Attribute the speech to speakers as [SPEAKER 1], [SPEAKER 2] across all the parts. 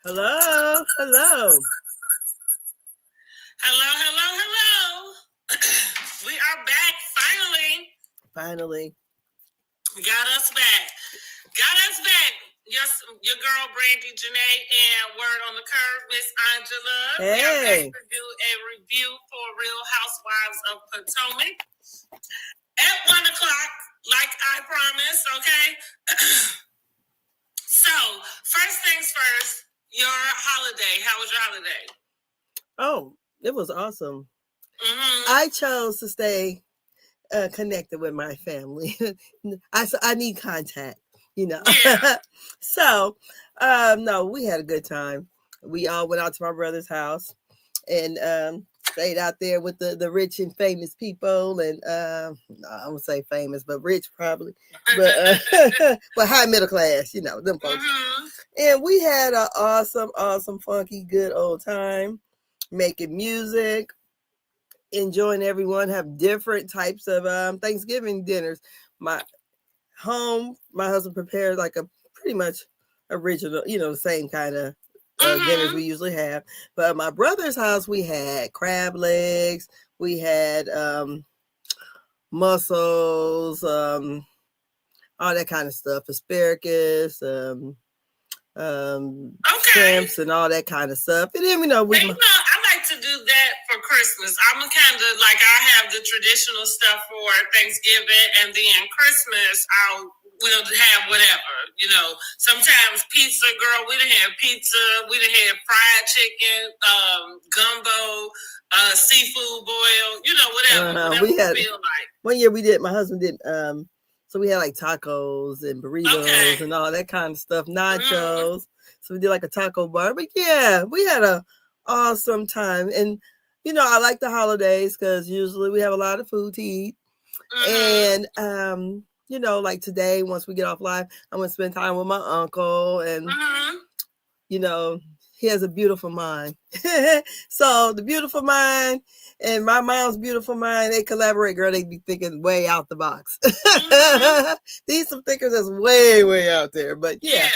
[SPEAKER 1] Hello, hello.
[SPEAKER 2] Hello, hello, hello. We are back finally.
[SPEAKER 1] Finally.
[SPEAKER 2] Got us back. Got us back. Yes, your girl Brandy Janae and Word on the Curve, Miss Angela. We are back
[SPEAKER 1] Hey.
[SPEAKER 2] to do a review for Real Housewives of Potomac at 1 o'clock, like I promised, okay? So, first things first, your holiday. How was your holiday?
[SPEAKER 1] Oh, it was awesome.
[SPEAKER 2] Mm-hmm.
[SPEAKER 1] I chose to stay connected with my family. I need contact, you know.
[SPEAKER 2] Yeah.
[SPEAKER 1] So, no, we had a good time. We all went out to my brother's house and stayed out there with the rich and famous people. And I won't say famous, but rich probably, but but high middle class, you know, them folks.
[SPEAKER 2] Mm-hmm.
[SPEAKER 1] And we had an awesome, funky, good old time making music, enjoying everyone, have different types of Thanksgiving dinners. My my husband prepared like a pretty much original, you know, the same kind of dinners we usually have. But at my brother's house, we had crab legs, we had mussels, all that kind of stuff, asparagus, shrimps, and all that kind of stuff. And then, you know,
[SPEAKER 2] I like to do that for Christmas. I'm kind of like, I have the traditional stuff for Thanksgiving, and then Christmas, we'll have whatever, you know. Sometimes pizza, girl, we done had pizza, we done had fried chicken, gumbo, seafood boil, you know, whatever we feel like.
[SPEAKER 1] One year we did, my husband did, so we had like tacos and burritos and all that kind of stuff, nachos. So we did like a taco bar. But yeah, we had a awesome time. And, you know, I like the holidays because usually we have a lot of food to eat. And, you know, like today, once we get off live, I'm going to spend time with my uncle. And, you know, he has a beautiful mind. So the beautiful mind and my mom's beautiful mind, they collaborate, girl. They be thinking way out the box. These some thinkers that's way out there. But yeah,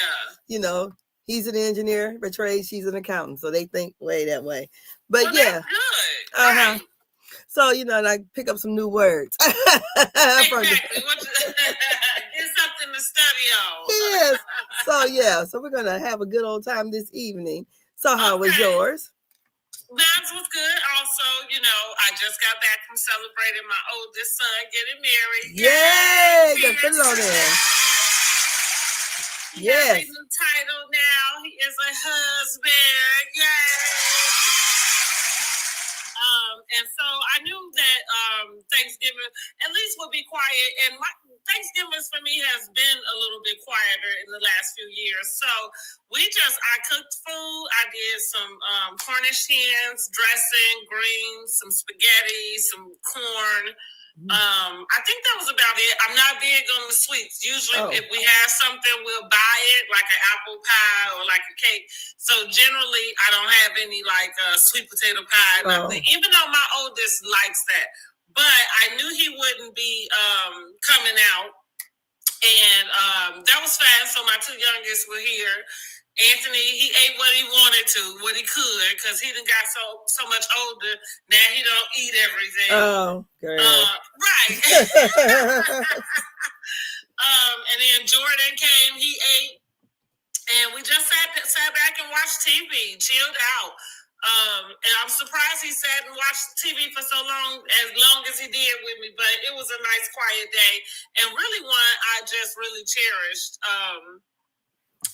[SPEAKER 1] you know, he's an engineer by trade, she's an accountant. So they think way that way. But well, yeah. Right. So, you know, and I pick up some new words.
[SPEAKER 2] Exactly. Get something to study on.
[SPEAKER 1] Yes. So, yeah. So we're going to have a good old time this evening. So how was yours?
[SPEAKER 2] Mine was good. Also, you know, I just got back from celebrating my oldest son getting married.
[SPEAKER 1] Yay! Put it on there.
[SPEAKER 2] He has a new title now. He is a husband. Yay! And so I knew that Thanksgiving at least would be quiet. And Thanksgiving for me has been a little bit quieter in the last few years. So I cooked food. I did some Cornish hens, dressing, greens, some spaghetti, some corn. I think that was about it. I'm not big on the sweets. Usually, if we have something, we'll buy it, like an apple pie or like a cake. So generally, I don't have any like sweet potato pie, nothing. Even though my oldest likes that, but I knew he wouldn't be coming out, and that was fine. So my two youngest were here. Anthony, he ate what he wanted to, what he could, because he done got so much older. Now he don't eat everything.
[SPEAKER 1] Oh, girl.
[SPEAKER 2] Right. And then Jordan came, he ate, and we just sat back and watched TV, chilled out. And I'm surprised he sat and watched TV for so long as he did with me, but it was a nice quiet day, and really one I just really cherished.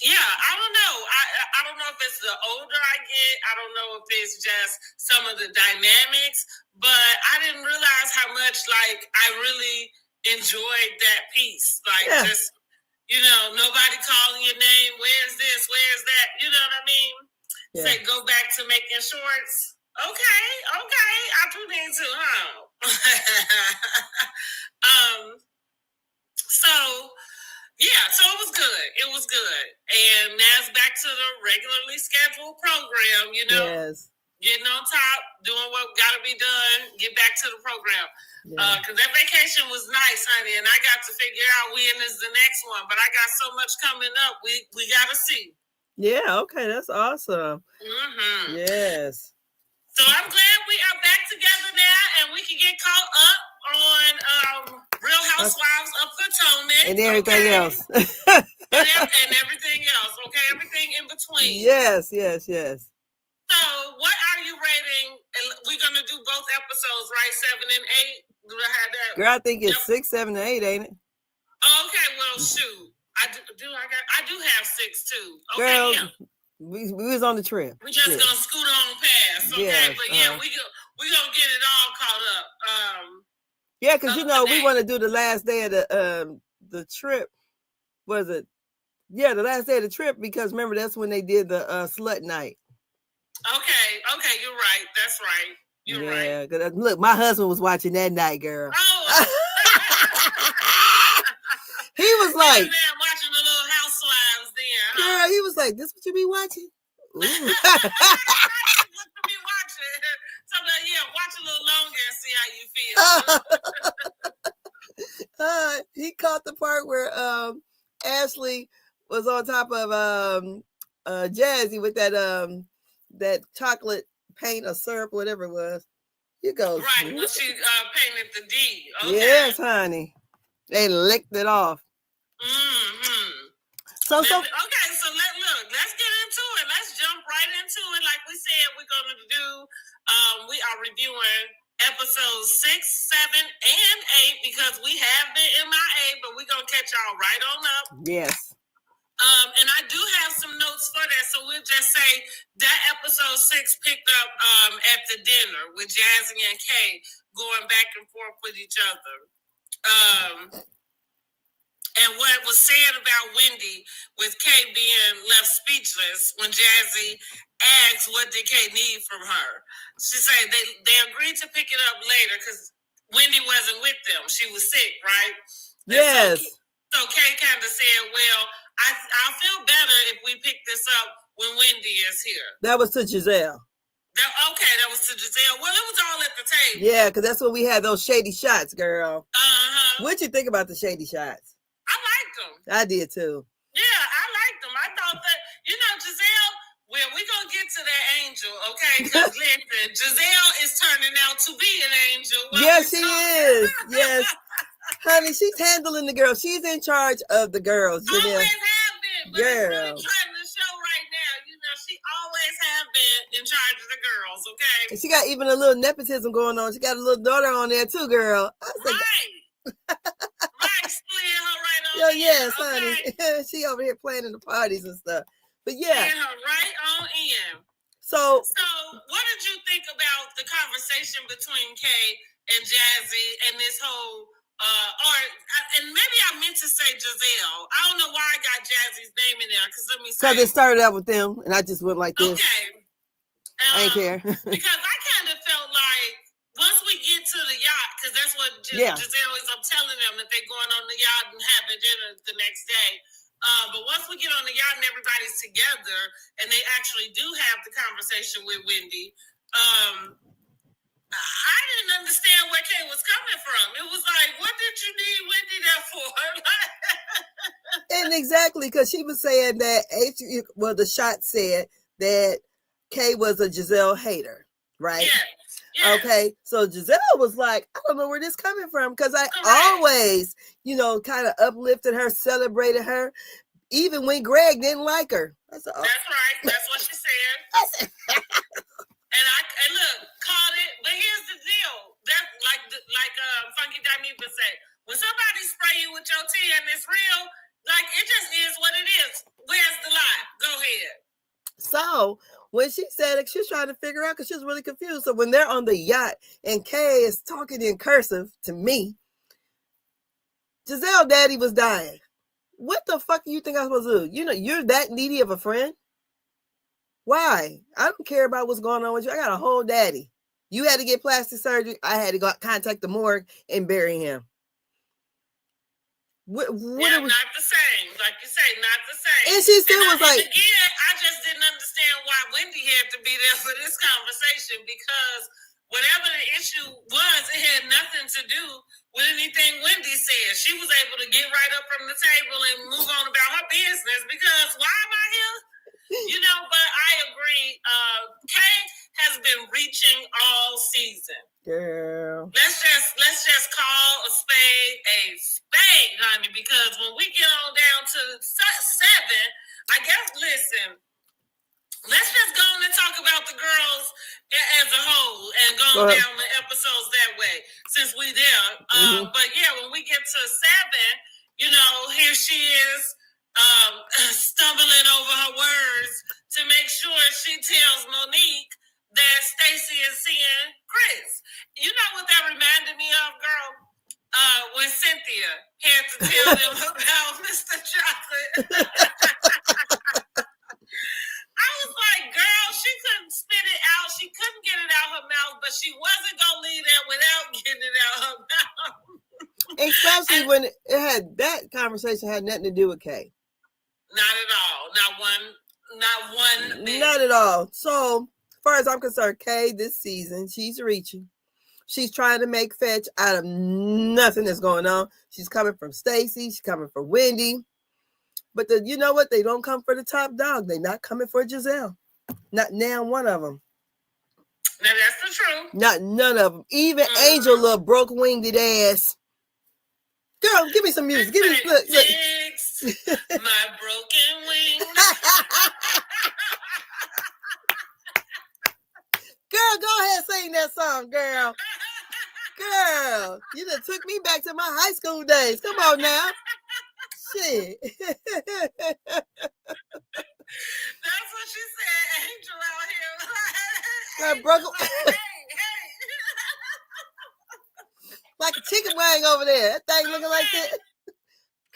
[SPEAKER 2] Yeah, I don't know. I don't know if it's the older I get. I don't know if it's just some of the dynamics, but I didn't realize how much like I really enjoyed that piece. Like just, you know, nobody calling your name. Where's this? Where's that? You know what I mean? Yeah. Say go back to making shorts. Okay. I do need to, huh? So it was good. And now it's back to the regularly scheduled program, you know.
[SPEAKER 1] Yes.
[SPEAKER 2] Getting on top, doing what got to be done, get back to the program. Because that vacation was nice, honey, and I got to figure out when is the next one. But I got so much coming up, we got to see.
[SPEAKER 1] Yeah, okay, that's awesome.
[SPEAKER 2] Mm-hmm.
[SPEAKER 1] Yes.
[SPEAKER 2] So I'm glad we are back together now, and we can get caught up on Real Housewives of Potomac
[SPEAKER 1] and everything else.
[SPEAKER 2] and everything else. Okay, everything in between.
[SPEAKER 1] Yes.
[SPEAKER 2] So, what are you rating? We're gonna do both episodes, right? 7 and 8. Do I have that?
[SPEAKER 1] Girl, I think it's 6, 7, and 8, ain't it?
[SPEAKER 2] Okay, well, shoot. I do have 6 too. Okay,
[SPEAKER 1] Girl,
[SPEAKER 2] yeah.
[SPEAKER 1] We was on the trip.
[SPEAKER 2] We just gonna scoot on past, okay?
[SPEAKER 1] Yes,
[SPEAKER 2] but yeah, we gonna get it all caught up.
[SPEAKER 1] Yeah, because we want to do the last day of the trip. Was it? Yeah, the last day of the trip, because remember that's when they did the slut night.
[SPEAKER 2] Okay, you're right. That's right. You're right.
[SPEAKER 1] Yeah, because look, my husband was watching that night, girl.
[SPEAKER 2] Oh.
[SPEAKER 1] He was like,
[SPEAKER 2] watching the Little Housewives there. Huh?
[SPEAKER 1] Girl, he was like, this what you be watching? Ooh.
[SPEAKER 2] What you be watching? So watch a little longer and see how you feel.
[SPEAKER 1] He caught the part where Ashley was on top of Jazzy with that chocolate paint or syrup, whatever it was. You go.
[SPEAKER 2] Right, when she painted the D. Okay.
[SPEAKER 1] Yes, honey. They licked it off.
[SPEAKER 2] Mm-hmm.
[SPEAKER 1] So
[SPEAKER 2] let's get into it. Let's jump right into it. Like we said, we're gonna do. We are reviewing episodes 6, 7, and 8 because we have been MIA, but we're gonna catch y'all right on up.
[SPEAKER 1] Yes.
[SPEAKER 2] And I do have some notes for that, so we'll just say that episode 6 picked up at the dinner with Jazzy and Kay going back and forth with each other. And what was said about Wendy with Kay being left speechless when Jazzy asked what did Kay need from her. She said they agreed to pick it up later because Wendy wasn't with them. She was sick, right?
[SPEAKER 1] Yes.
[SPEAKER 2] So Kay kind of said, well, I'll feel better if we pick this up when Wendy is here.
[SPEAKER 1] That was to Giselle.
[SPEAKER 2] That was to Giselle. Well, it was all at the table.
[SPEAKER 1] Yeah, because that's when we had those shady shots, girl.
[SPEAKER 2] Uh-huh.
[SPEAKER 1] What'd you think about the shady shots?
[SPEAKER 2] I liked them.
[SPEAKER 1] I did too.
[SPEAKER 2] Yeah, I liked them. I thought that, Giselle, well, we're going to get to that angel, okay? Because listen, Giselle is turning out to be an angel.
[SPEAKER 1] Yes, she is. Yes. Honey, she's handling the girls. She's in charge of the girls.
[SPEAKER 2] Always have been. But
[SPEAKER 1] girl.
[SPEAKER 2] It's really trying to show right now. She always have been in charge of the girls, okay?
[SPEAKER 1] And she got even a little nepotism going on. She got a little daughter on there too, girl.
[SPEAKER 2] Right. Right, slid her right on.
[SPEAKER 1] Yo, yes, honey. She over here playing in the parties and stuff. But yeah.
[SPEAKER 2] Slid her right on in.
[SPEAKER 1] So
[SPEAKER 2] what did you think about the conversation between Kay and Jazzy and this whole and maybe I meant to say Giselle. I don't know why I got Jazzy's name in there because let me say.
[SPEAKER 1] Because it started out with them and I just went like this.
[SPEAKER 2] Okay.
[SPEAKER 1] I ain't care.
[SPEAKER 2] Because I kind of felt like once we get to the yacht, because that's what Giselle is, I'm telling them that they're going on the yacht and having dinner the next day. But once we get on the yacht and everybody's together and they actually do have the conversation with Wendy, I didn't understand where Kay was coming from. It was like, what did you need Wendy there for?
[SPEAKER 1] And exactly, because she was saying that, the shot said that Kay was a Giselle hater, right?
[SPEAKER 2] Yeah.
[SPEAKER 1] Okay, so Giselle was like, I don't know where this coming from, because I always, kind of uplifted her, celebrated her, even when Greg didn't like her. I said,
[SPEAKER 2] That's right. That's what she said. And look, called it. But here's the deal. That's like Funky Dineva say. When somebody spray you with your tea and it's real, like it just is what it is. Where's the lie? Go ahead.
[SPEAKER 1] So when she said it, she was trying to figure out because she was really confused. So when they're on the yacht and Kay is talking in cursive to me, Giselle daddy was dying. What the fuck do you think I'm supposed to do? You're that needy of a friend? Why? I don't care about what's going on with you. I got a whole daddy. You had to get plastic surgery. I had to go contact the morgue and bury him.
[SPEAKER 2] What not the same. Like you say, not the same.
[SPEAKER 1] And she still was like...
[SPEAKER 2] Again, I just didn't understand why Wendy had to be there for this conversation because whatever the issue was, it had nothing to do with anything Wendy said. She was able to get right up from the table and move on about her business because why am I here? You know, but I agree. Kay has been reaching all season.
[SPEAKER 1] Girl.
[SPEAKER 2] Let's just call a spade, honey, because when we get on down to 7, I guess, listen, let's just go on and talk about the girls as a whole and go down the episodes that way, since we there. But yeah, when we get to 7, you know, here she is stumbling over her words to make sure she tells Monique that Stacey is seeing Chris. You know what that reminded me of, girl? When Cynthia had to tell them about Mr. Chocolate. I was like, girl, she couldn't spit it out. She couldn't get it out her mouth, but she wasn't going to leave that without getting it out her mouth.
[SPEAKER 1] Especially when it had, that conversation had nothing to do with Kay.
[SPEAKER 2] Not at all. Not one bit.
[SPEAKER 1] Not at all. So, as far as I'm concerned, Kay this season, she's reaching. She's trying to make fetch out of nothing that's going on. She's coming from Stacey. She's coming for Wendy. But you know what? They don't come for the top dog. They're not coming for Giselle. Not now one of them.
[SPEAKER 2] Now, that's the truth.
[SPEAKER 1] Not none of them. Even Angel, little broke-winged ass. Girl, give me some music. Give me look.
[SPEAKER 2] My broken wing.
[SPEAKER 1] Girl, go ahead and sing that song, girl. Girl, you done took me back to my high school days. Come on now. Shit.
[SPEAKER 2] That's what she said, Angel out here.
[SPEAKER 1] Girl, broke like a chicken wing over there. That thing looking like that.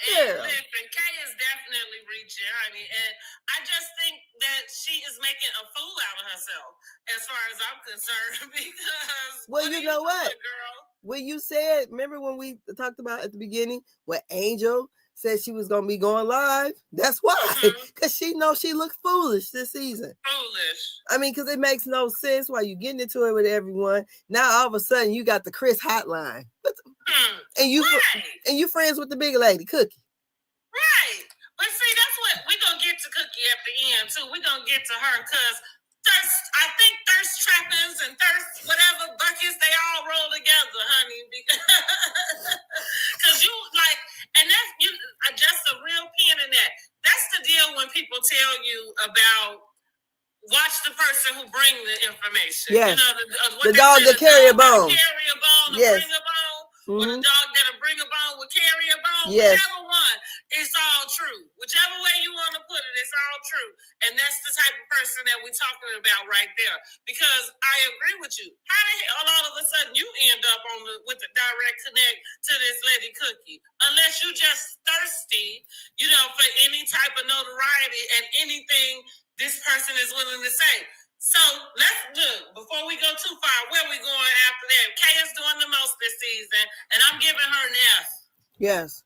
[SPEAKER 2] Girl. Listen, Kay is definitely reaching, honey. And I just think that she is making a fool out of herself, as far as I'm concerned. Because
[SPEAKER 1] well, you know what?
[SPEAKER 2] Girl?
[SPEAKER 1] When you said, remember when we talked about at the beginning when Angel said she was going to be going live? That's why. Because she knows she looked foolish this season.
[SPEAKER 2] Foolish.
[SPEAKER 1] I mean, because it makes no sense while you're getting into it with everyone. Now, all of a sudden, you got the Chris hotline. And you friends with the big lady, Cookie.
[SPEAKER 2] Right. But see, that's what we're going to get to Cookie at the end, too. We're going to get to her because I think thirst trappings and thirst whatever buckets, they all roll together, honey. Because you like, and that's you just a real pin in that. That's the deal when people tell you about watch the person who bring the information.
[SPEAKER 1] Yes.
[SPEAKER 2] You know,
[SPEAKER 1] the dog that carry a bone.
[SPEAKER 2] Carry a bone,
[SPEAKER 1] yes.
[SPEAKER 2] Bring a bone. Or the dog that'll bring a bone will carry a bone.
[SPEAKER 1] Yes.
[SPEAKER 2] Whichever one, it's all true. Whichever way you want to put it, it's all true. And that's the type of person that we're talking about right there. Because I agree with you. How the hell all of a sudden you end up with the direct connect to this lady Cookie? Unless you just thirsty, you know, for any type of notoriety and anything this person is willing to say. So let's do, before we go too far, where we going after that? Kay is doing the most this season, and I'm giving her an F.
[SPEAKER 1] Yes.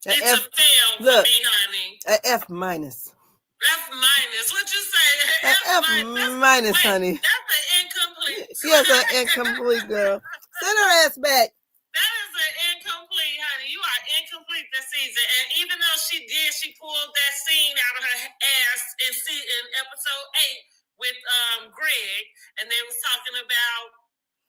[SPEAKER 2] It's a fail for me, honey.
[SPEAKER 1] An F minus.
[SPEAKER 2] F minus. What you say?
[SPEAKER 1] F minus, honey.
[SPEAKER 2] That's an incomplete.
[SPEAKER 1] Yes, an incomplete, girl. Send her ass back.
[SPEAKER 2] That is an incomplete, honey. You are incomplete this season. And even though she pulled that scene out of her ass in episode 8 with Greg, and they was talking about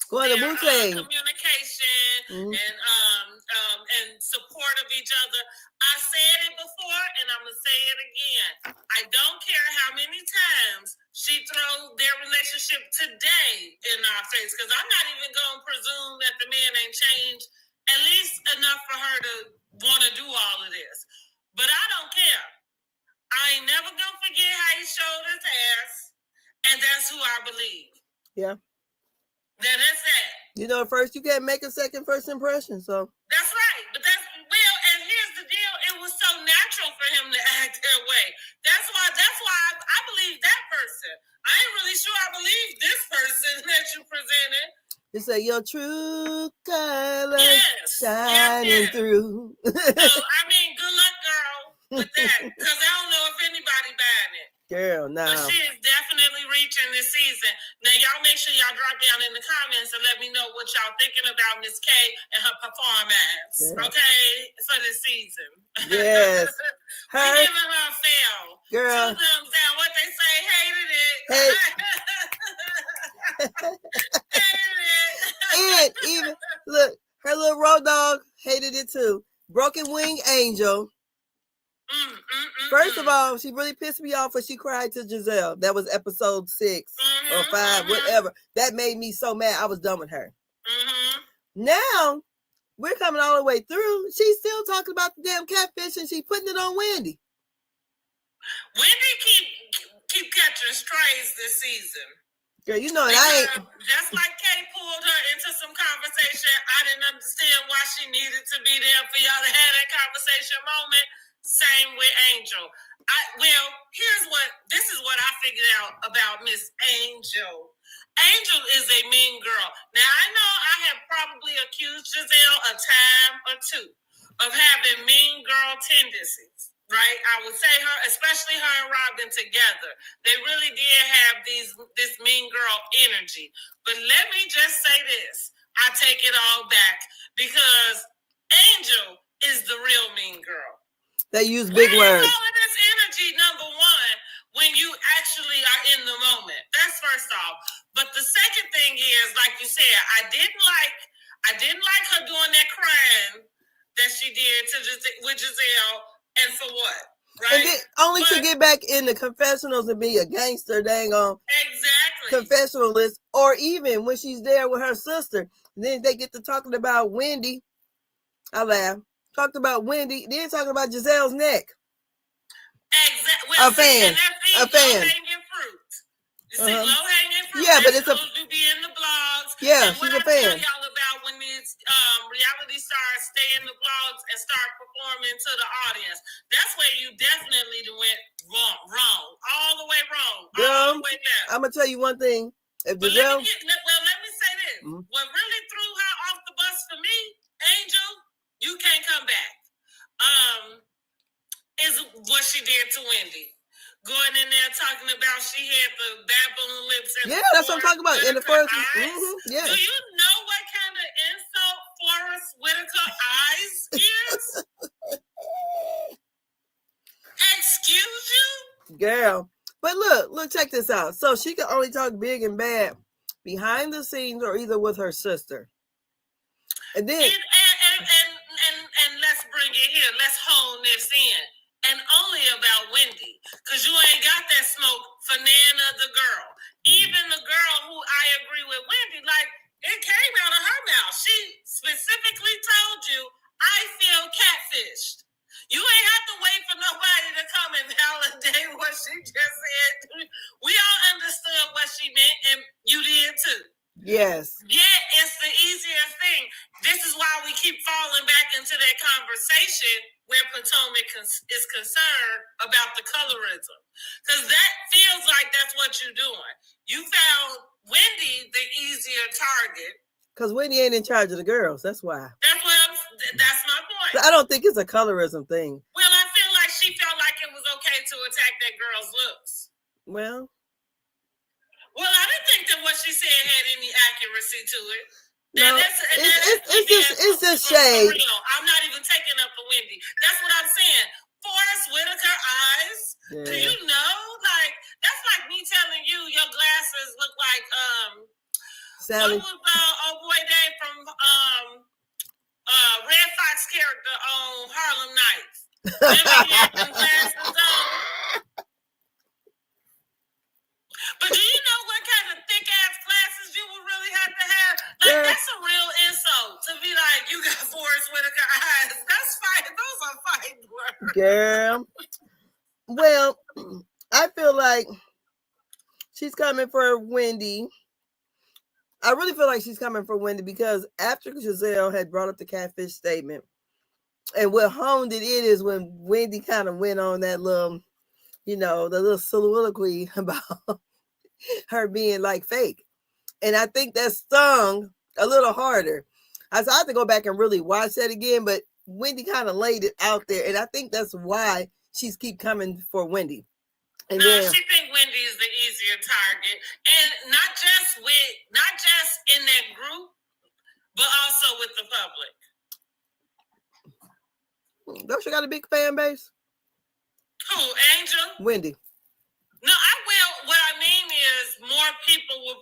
[SPEAKER 2] their communication and support of each other. I said it before, and I'm gonna say it again. I don't care how many times she throws their relationship today in our face, because I'm not even gonna presume that the man ain't changed at least enough for her to want to do all of this. But I don't care. I ain't never gonna forget how he showed his ass. And that's who I believe.
[SPEAKER 1] Yeah.
[SPEAKER 2] That's that.
[SPEAKER 1] You know, first you can't make a second first impression, so.
[SPEAKER 2] That's right. But and here's the deal. It was so natural for him to act that way. That's why I believe that person. I ain't really sure I believe this person that you presented.
[SPEAKER 1] You say your true color shining through.
[SPEAKER 2] So, I mean, good luck, girl, with that. Because I don't know if anybody buying it.
[SPEAKER 1] Girl, no.
[SPEAKER 2] But she is definitely reaching this season. Now, y'all make sure y'all drop down in the comments and let me know what y'all thinking about Miss K and her performance, okay, for this season.
[SPEAKER 1] Yes.
[SPEAKER 2] We're giving her a fail.
[SPEAKER 1] Girl.
[SPEAKER 2] 2 thumbs
[SPEAKER 1] Hey. And even look, her little road dog hated it too. Broken Wing Angel. First of all, she really pissed me off when she cried to Giselle. That was episode 6 or 5, whatever. That made me so mad. I was done with her. Now we're coming all the way through. She's still talking about the damn catfish, and she's putting it on Wendy.
[SPEAKER 2] Wendy keep catching strays this season.
[SPEAKER 1] Girl, you know it. I ain't.
[SPEAKER 2] Just like Kay pulled her into some conversation, I didn't understand why she needed to be there for y'all to have that conversation moment. Same with Angel. This is what I figured out about Miss Angel. Angel is a mean girl. Now, I know I have probably accused Giselle a time or two of having mean girl tendencies, right? I would say her, especially her and Robin together, they really did have this mean girl energy. But let me just say this. I take it all back because Angel is the real mean girl.
[SPEAKER 1] They use big words.
[SPEAKER 2] All of this energy, number one, when you actually are in the moment. That's first off. But the second thing is, like you said, I didn't like her doing that crying that she did with Giselle, and for what? Right?
[SPEAKER 1] And then, only to get back in the confessionals and be a gangster, dang on.
[SPEAKER 2] Exactly.
[SPEAKER 1] Confessionalist, or even when she's there with her sister, then they get to talking about Wendy. I laugh. Talked about Wendy, then talking about Giselle's neck.
[SPEAKER 2] Exactly. Well,
[SPEAKER 1] a fan.
[SPEAKER 2] Low-hanging fruit. You see, low-hanging fruit.
[SPEAKER 1] Yeah, but it's
[SPEAKER 2] supposed to be in the blogs.
[SPEAKER 1] Yeah,
[SPEAKER 2] and
[SPEAKER 1] she's
[SPEAKER 2] what
[SPEAKER 1] a fan.
[SPEAKER 2] I tell y'all about when these reality stars stay in the blogs and start performing to the audience, that's where you definitely went wrong. All the way wrong. All the way down.
[SPEAKER 1] I'm going to tell you one thing. If
[SPEAKER 2] let me say this.
[SPEAKER 1] Mm-hmm.
[SPEAKER 2] What really threw her off the bus for me, Angel, you can't come back. Is what she did to Wendy. Going in there talking about she had the baboon lips and
[SPEAKER 1] that's what I'm talking about in the first. Yeah.
[SPEAKER 2] Do you know what kind of insult Forrest Whitaker eyes is? Excuse you?
[SPEAKER 1] Girl. But look, check this out. So she can only talk big and bad behind the scenes or either with her sister. And then
[SPEAKER 2] and let's bring it here. Let's hone this in. And only about Wendy. Because you ain't got that smoke for Nana the girl. Even the girl who I agree with Wendy, like, it came out of her mouth. She specifically told you, I feel catfished. You ain't have to wait for nobody to come and validate what she just said. We all understood what she meant, and you did too.
[SPEAKER 1] Yes.
[SPEAKER 2] Yeah, it's the easiest thing. This is why we keep falling back into that conversation where Potomac is concerned about the colorism. Because that feels like that's what you're doing. You found Wendy the easier target.
[SPEAKER 1] Because Wendy ain't in charge of the girls. That's why.
[SPEAKER 2] That's my point.
[SPEAKER 1] But I don't think it's a colorism thing.
[SPEAKER 2] Well, I feel like she felt like it was okay to attack that girl's looks.
[SPEAKER 1] Well,
[SPEAKER 2] I didn't think that what she said had any accuracy to it.
[SPEAKER 1] It's just shade.
[SPEAKER 2] I'm not even taking up for Wendy. That's what I'm saying. Forrest Whitaker eyes. Yeah. Do you know? Like, that's like me telling you your glasses look like
[SPEAKER 1] Sally.
[SPEAKER 2] What was old boy Dave from Red Fox character on Harlem Nights? Remember he had them glasses on? But do you know what kind of thick ass glasses you would really have to have? Like, that's a real insult to be like, you got Forrest Whitaker eyes. That's fine. Those are fine words.
[SPEAKER 1] Girl. Well, I feel like she's coming for Wendy. I really feel like she's coming for Wendy because after Giselle had brought up the catfish statement, and what honed it in is when Wendy kind of went on that little, the little soliloquy about her being like fake. And I think that stung a little harder. I have to go back and really watch that again, but Wendy kind of laid it out there. And I think that's why she's keep coming for Wendy. And
[SPEAKER 2] she think Wendy is the easier target. And not just in that group, but also with the public.
[SPEAKER 1] Don't she got a big fan base?
[SPEAKER 2] Who, Angel?
[SPEAKER 1] Wendy.
[SPEAKER 2] No, what I mean more people will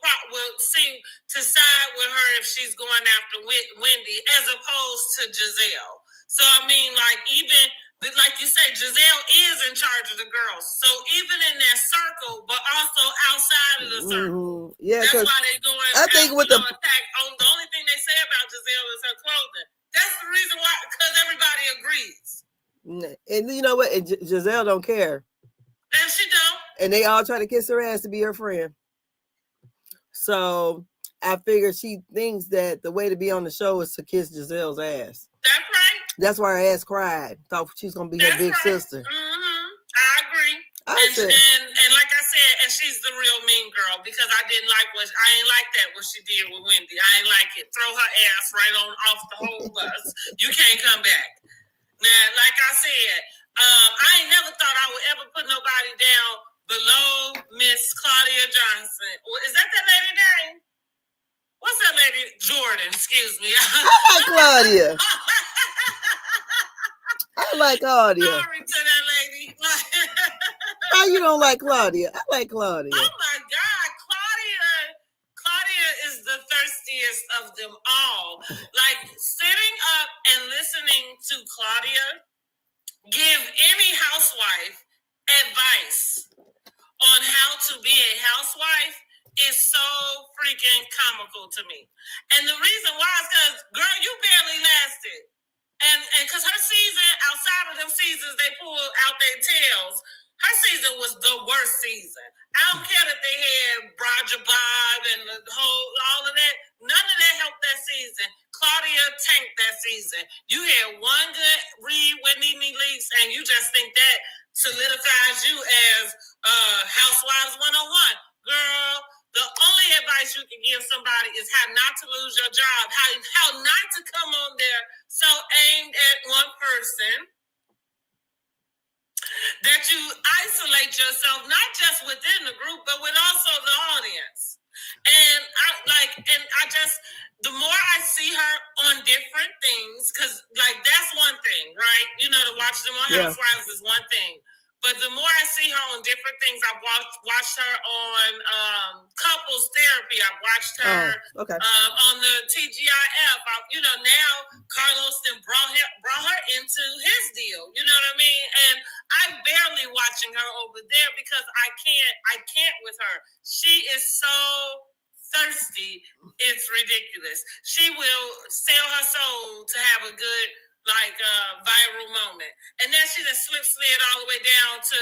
[SPEAKER 2] seem to side with her if she's going after Wendy as opposed to Giselle. So I mean, like even like you say, Giselle is in charge of the girls. So even in that circle, but also outside of the circle,
[SPEAKER 1] yeah,
[SPEAKER 2] that's why they going.
[SPEAKER 1] I think with the
[SPEAKER 2] attack. The only thing they say about Giselle is her clothing. That's the reason why, because everybody agrees.
[SPEAKER 1] And you know what? And Giselle don't care.
[SPEAKER 2] And she don't.
[SPEAKER 1] And they all try to kiss her ass to be her friend. So I figure she thinks that the way to be on the show is to kiss Giselle's ass.
[SPEAKER 2] That's right.
[SPEAKER 1] That's why her ass cried. Thought she's gonna be her big sister.
[SPEAKER 2] I agree. And like I said, and she's the real mean girl because I ain't like that what she did with Wendy. I ain't like it. Throw her ass right on off the whole bus. You can't come back. Now, like I said, I ain't never thought I would ever put nobody down below Miss Claudia Johnson. Is that lady name? What's that lady? Jordan, excuse me.
[SPEAKER 1] I like Claudia. I like Claudia.
[SPEAKER 2] Sorry to that lady.
[SPEAKER 1] How you don't like Claudia? I like Claudia.
[SPEAKER 2] Oh my God, Claudia is the thirstiest of them all. Like sitting up and listening to Claudia give any housewife advice on how to be a housewife is so freaking comical to me. And the reason why is because, girl, you barely lasted. And because her season, outside of them seasons, they pulled out their tails. Her season was the worst season. I don't care that they had Roger Bob and all of that. None of that helped that season. Claudia tanked that season. You had one good read with Nene Leakes, and you just think that solidifies you as Housewives 101. Girl, the only advice you can give somebody is how not to lose your job, how not to come on there so aimed at one person that you isolate yourself, not just within the group, but with also the audience. And the more I see her on different things, because like that's one thing, right? You know, to watch them on Housewives is one thing. But the more I see her on different things, I've watched her on couples therapy. I've watched her on the TGIF. Now Carlos then brought her into his deal. You know what I mean? And I'm barely watching her over there because I can't with her. She is so thirsty. It's ridiculous. She will sell her soul to have a good viral moment. And then she just slid all the way down to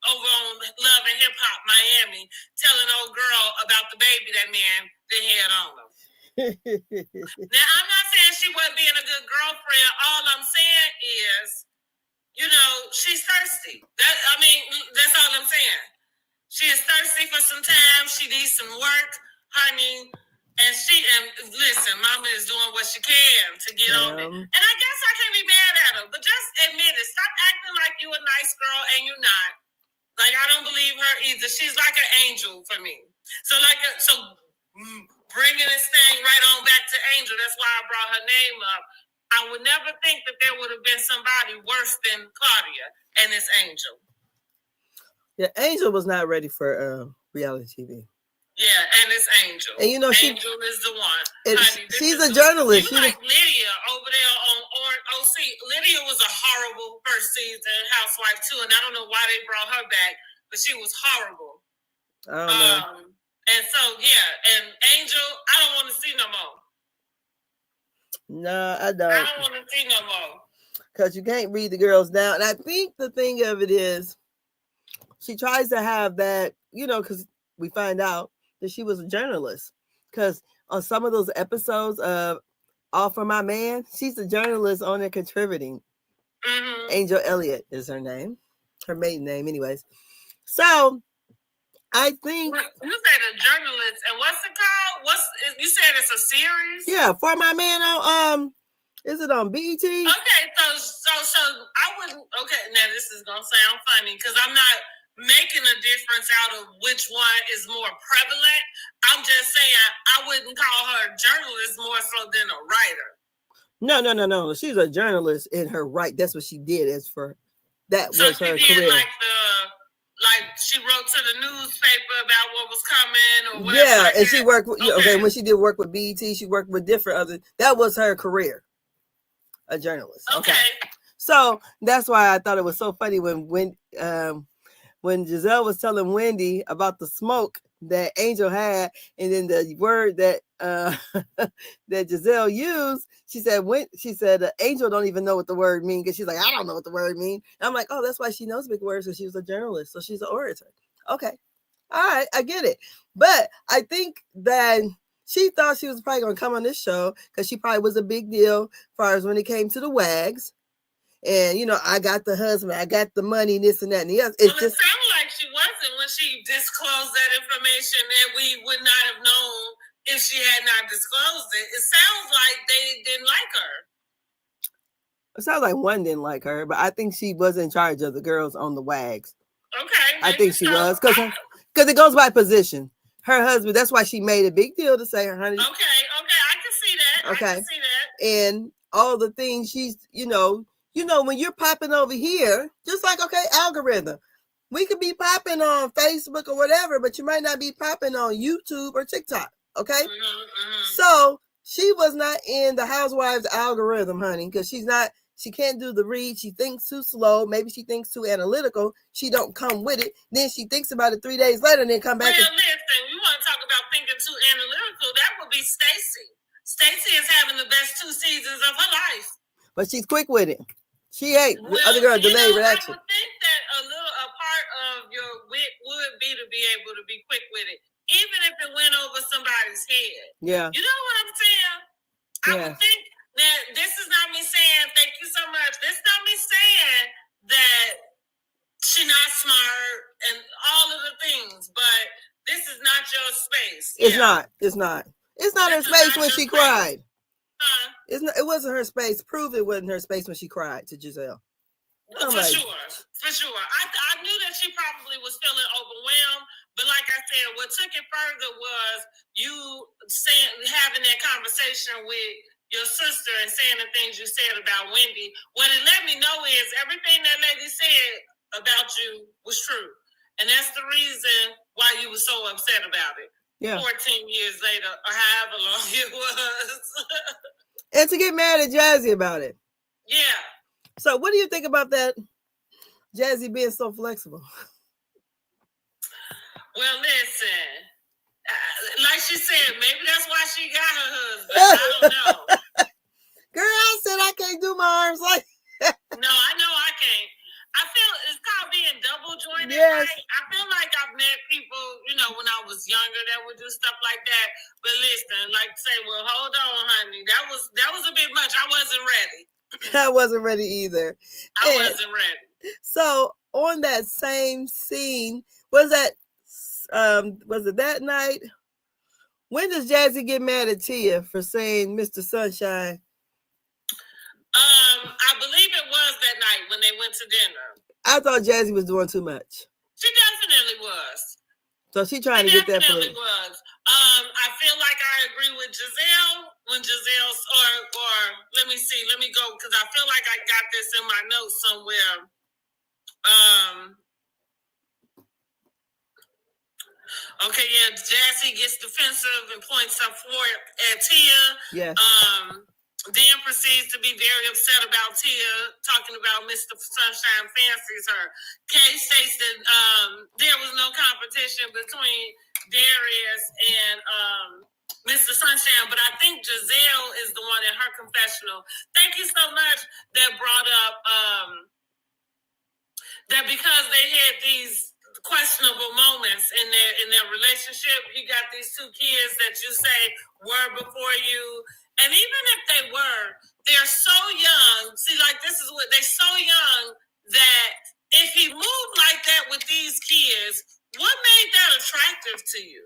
[SPEAKER 2] over on Love and Hip Hop Miami, telling old girl about the baby that man they had on them. Now, I'm not saying she wasn't being a good girlfriend. All I'm saying is, she's thirsty. That's all I'm saying. She is thirsty for some time. She needs some work, honey. And listen, mama is doing what she can to get on it. And I guess I can't be mad at her, but just admit it. Stop acting like you a nice girl and you're not. Like, I don't believe her either. She's like an angel for me. So bringing this thing right on back to Angel, that's why I brought her name up. I would never think that there would have been somebody worse than Claudia, and it's Angel.
[SPEAKER 1] Yeah, Angel was not ready for reality TV.
[SPEAKER 2] Yeah, and it's Angel. And Angel is the one. Honey,
[SPEAKER 1] she's a journalist.
[SPEAKER 2] She's like Lydia over there on OC. Lydia was a horrible first season housewife too, and I don't know why they brought her back, but she was horrible.
[SPEAKER 1] I don't know.
[SPEAKER 2] And so and Angel, I don't want to see no more.
[SPEAKER 1] No, I don't.
[SPEAKER 2] I don't want to see no more.
[SPEAKER 1] Because you can't read the girls down. And I think the thing of it is, she tries to have that, because we find out that she was a journalist. Because on some of those episodes of All For My Man, she's a journalist on there contributing. Mm-hmm. Angel Elliott is her name. Her maiden name, anyways. So, I think...
[SPEAKER 2] You said a journalist, and what's it called? You said it's a series?
[SPEAKER 1] Yeah, For My Man on... Is it on BET?
[SPEAKER 2] Okay, so I wouldn't... Okay, now this is going to sound funny, because I'm not making a difference out of which one is more prevalent. I'm just saying I wouldn't call her a journalist more so than a writer.
[SPEAKER 1] No. She's a journalist in her right. That's what she did. As for that was her career.
[SPEAKER 2] Like she wrote to the newspaper about what was coming or whatever.
[SPEAKER 1] Yeah,
[SPEAKER 2] like
[SPEAKER 1] and
[SPEAKER 2] that.
[SPEAKER 1] she worked with, okay, when she did work with BET, she worked with different other, that was her career, a journalist. Okay. So that's why I thought it was so funny when Giselle was telling Wendy about the smoke that Angel had, and then the word that that Giselle used, she said Angel don't even know what the word means, because she's like, I don't know what the word means. I'm like, oh, that's why she knows big words, because she was a journalist, so she's an orator. Okay, all right, I get it. But I think that she thought she was probably going to come on this show because she probably was a big deal as far as when it came to the WAGs. And, you know, I got the husband, I got the money, this and that. And yes,
[SPEAKER 2] it sounded like she wasn't when she disclosed that information, that we would not have known if she had not disclosed it. It sounds like they didn't like her.
[SPEAKER 1] It sounds like one didn't like her, but I think she was in charge of the girls on the WAGs.
[SPEAKER 2] Okay.
[SPEAKER 1] I think she was, because it goes by position. Her husband, that's why she made a big deal to say her honey.
[SPEAKER 2] Okay, I can see that. Okay. I can see that.
[SPEAKER 1] And all the things she's, you know, when you're popping over here, just like, okay, algorithm. We could be popping on Facebook or whatever, but you might not be popping on YouTube or TikTok, okay? So she was not in the Housewives algorithm, honey, because she can't do the read. She thinks too slow. Maybe she thinks too analytical. She don't come with it. Then she thinks about it 3 days later and then come back.
[SPEAKER 2] Well, listen, you want to talk about thinking too analytical, that would be Stacey. Stacey is having the best 2 seasons of her life.
[SPEAKER 1] But she's quick with it. She ain't. The other girl delayed reaction.
[SPEAKER 2] I would think that a part of your wit would be to be able to be quick with it, even if it went over somebody's head.
[SPEAKER 1] Yeah.
[SPEAKER 2] You know what I'm saying? Yeah. I would think that this is not me saying, thank you so much. This is not me saying that she's not smart and all of the things, but this is not your space.
[SPEAKER 1] It's not. It's not. It's not her space when she cried. It wasn't her space. Prove it wasn't her space when she cried to Giselle.
[SPEAKER 2] For sure. I knew that she probably was feeling overwhelmed, but like I said, what took it further was you having that conversation with your sister and saying the things you said about Wendy. What it let me know is everything that lady said about you was true, and that's the reason why you were so upset about it. Yeah. 14 years later, or however long it was.
[SPEAKER 1] And to get mad at Jazzy about it.
[SPEAKER 2] Yeah.
[SPEAKER 1] So what do you think about that, Jazzy being so flexible?
[SPEAKER 2] Well, listen, like she said, maybe that's why she got her husband. I don't know.
[SPEAKER 1] Girl, I said I can't do my arms like
[SPEAKER 2] No, I know I can't. I feel it's called being double jointed. Yes. Right? I feel like I've met people, you know, when I was younger that would do stuff like that. But listen, like say, well, hold on, honey. That was a bit much. I wasn't ready.
[SPEAKER 1] I wasn't ready either.
[SPEAKER 2] I wasn't ready.
[SPEAKER 1] So on that same scene, was it that night? When does Jazzy get mad at Tia for saying Mr. Sunshine?
[SPEAKER 2] I believe it was that night when they went to dinner.
[SPEAKER 1] I thought Jazzy was doing too much.
[SPEAKER 2] She definitely was.
[SPEAKER 1] So she trying to get that for
[SPEAKER 2] definitely was. I feel like I agree with Giselle when Giselle's or let me go because I feel like I got this in my notes somewhere. Okay, yeah, Jazzy gets defensive and points her fork at Tia.
[SPEAKER 1] Yeah.
[SPEAKER 2] Dan proceeds to be very upset about Tia talking about Mr. Sunshine fancies her. Kay states that there was no competition between Darius and Mr. Sunshine, but I think Giselle is the one in her confessional. Thank you so much that brought up that because they had these questionable moments in their relationship. You got these 2 kids that you say were before you. And even if they were, they're so young. See, like this is what they're so young that if he moved like that with these kids, what made that attractive to you?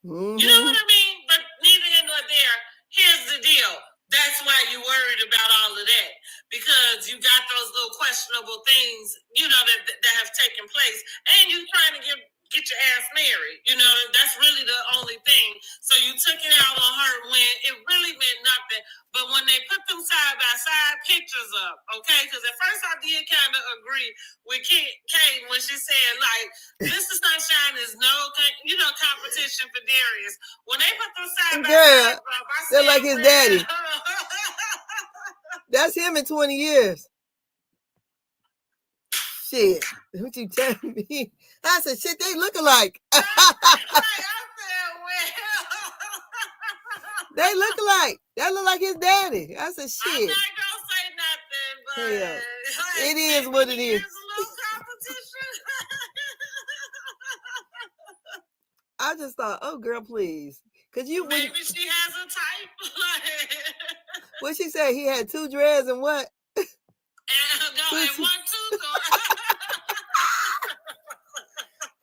[SPEAKER 2] Mm-hmm. You know what I mean? But neither here nor there. Here's the deal. That's why you're worried about all of that. Because you got those little questionable things, you know, that have taken place. And you're trying to give get your ass married. You know, that's really the only thing. So you took it out on her when it really meant nothing. But when they put them side by side pictures up, okay? Because at first I did kind of agree with Kate when she said, like, Mr. Sunshine is no, competition for Darius. When they put them side by side up, I said,
[SPEAKER 1] they're like his daddy. That's him in 20 years. Shit. What you telling me? I said, shit, they look alike. They look alike. That look like his daddy. I said, shit.
[SPEAKER 2] I'm not gonna say nothing, but
[SPEAKER 1] yeah. It is what it is.
[SPEAKER 2] A little competition.
[SPEAKER 1] I just thought, oh, girl, please. Cause
[SPEAKER 2] maybe she has a type.
[SPEAKER 1] What she said? He had 2 dreads and what?
[SPEAKER 2] And 1 tooth.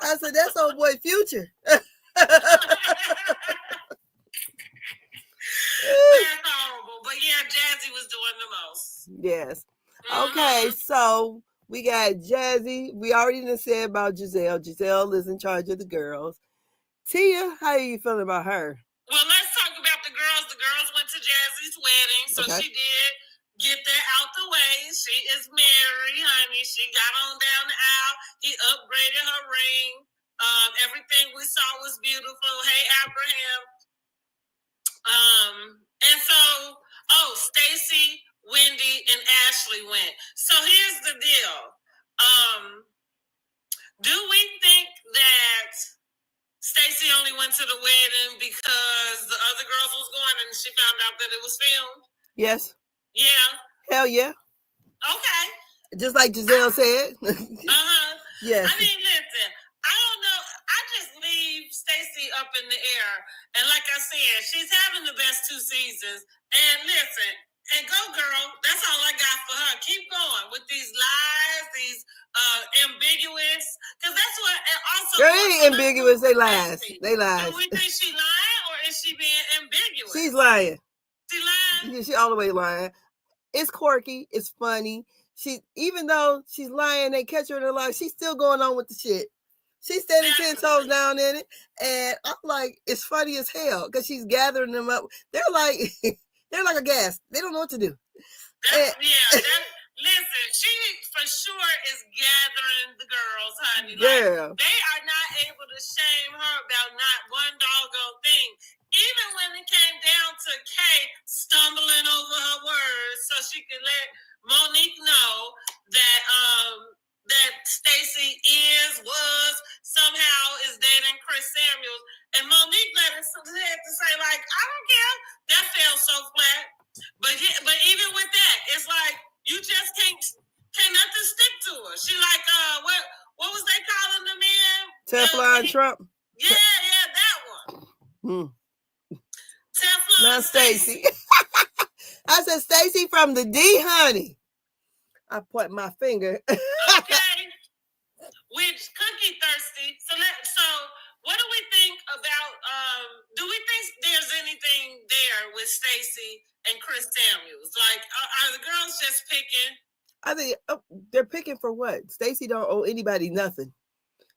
[SPEAKER 1] I said, that's old boy Future.
[SPEAKER 2] That's horrible. But yeah, Jazzy was doing the most.
[SPEAKER 1] Yes. Okay, so we got Jazzy. We already done said about Giselle. Giselle is in charge of the girls. Tia, how are you feeling about her?
[SPEAKER 2] Well, let's talk about the girls. The girls went to Jazzy's wedding, so she did get that out the way. She is married, honey. She got on down the aisle. He upgraded her ring. Everything we saw was beautiful. Hey, Abraham. And so, Stacy, Wendy, and Ashley went. So here's the deal. Do we think that Stacy only went to the wedding because the other girls was going and she found out that it was filmed?
[SPEAKER 1] Yes.
[SPEAKER 2] Yeah.
[SPEAKER 1] Hell yeah.
[SPEAKER 2] Okay.
[SPEAKER 1] Just like Giselle said. Yes.
[SPEAKER 2] I mean, listen, I don't know. I just leave Stacy up in the air. And like I said, she's having the best 2 seasons. And listen, and go girl. That's all I got for her. Keep going with these lies, these ambiguous. Because that's what, and also.
[SPEAKER 1] They ain't ambiguous. They lies. They lies.
[SPEAKER 2] Do we think she lying or is she being ambiguous?
[SPEAKER 1] She's lying.
[SPEAKER 2] She lying?
[SPEAKER 1] Yeah, she all the way lying. It's quirky. It's funny. Even though she's lying, they catch her in a lie. She's still going on with the shit. She's standing 10 toes down in it, and I'm like, it's funny as hell because she's gathering them up. They're like a gas. They don't know what to do.
[SPEAKER 2] Listen, she for sure is gathering the girls, honey.
[SPEAKER 1] Yeah.
[SPEAKER 2] They are not able to shame her about not one doggone thing. Even when it came down to Kay stumbling over her words so she could let Monique know that that Stacy was somehow is dating Chris Samuels, and Monique had to say like, I don't care. That fell so flat. But even with that, it's like you just can't nothing stick to her. She like what was they calling the man?
[SPEAKER 1] Teflon Trump.
[SPEAKER 2] Yeah, that one. Teflon.
[SPEAKER 1] Not Stacy. I said Stacy from the D, honey. I point my finger.
[SPEAKER 2] Okay. Which Cookie Thirsty. So what do we think about do we think there's anything there with Stacy and Chris Samuels? Like are the girls just picking?
[SPEAKER 1] I think they're picking for what? Stacy don't owe anybody nothing.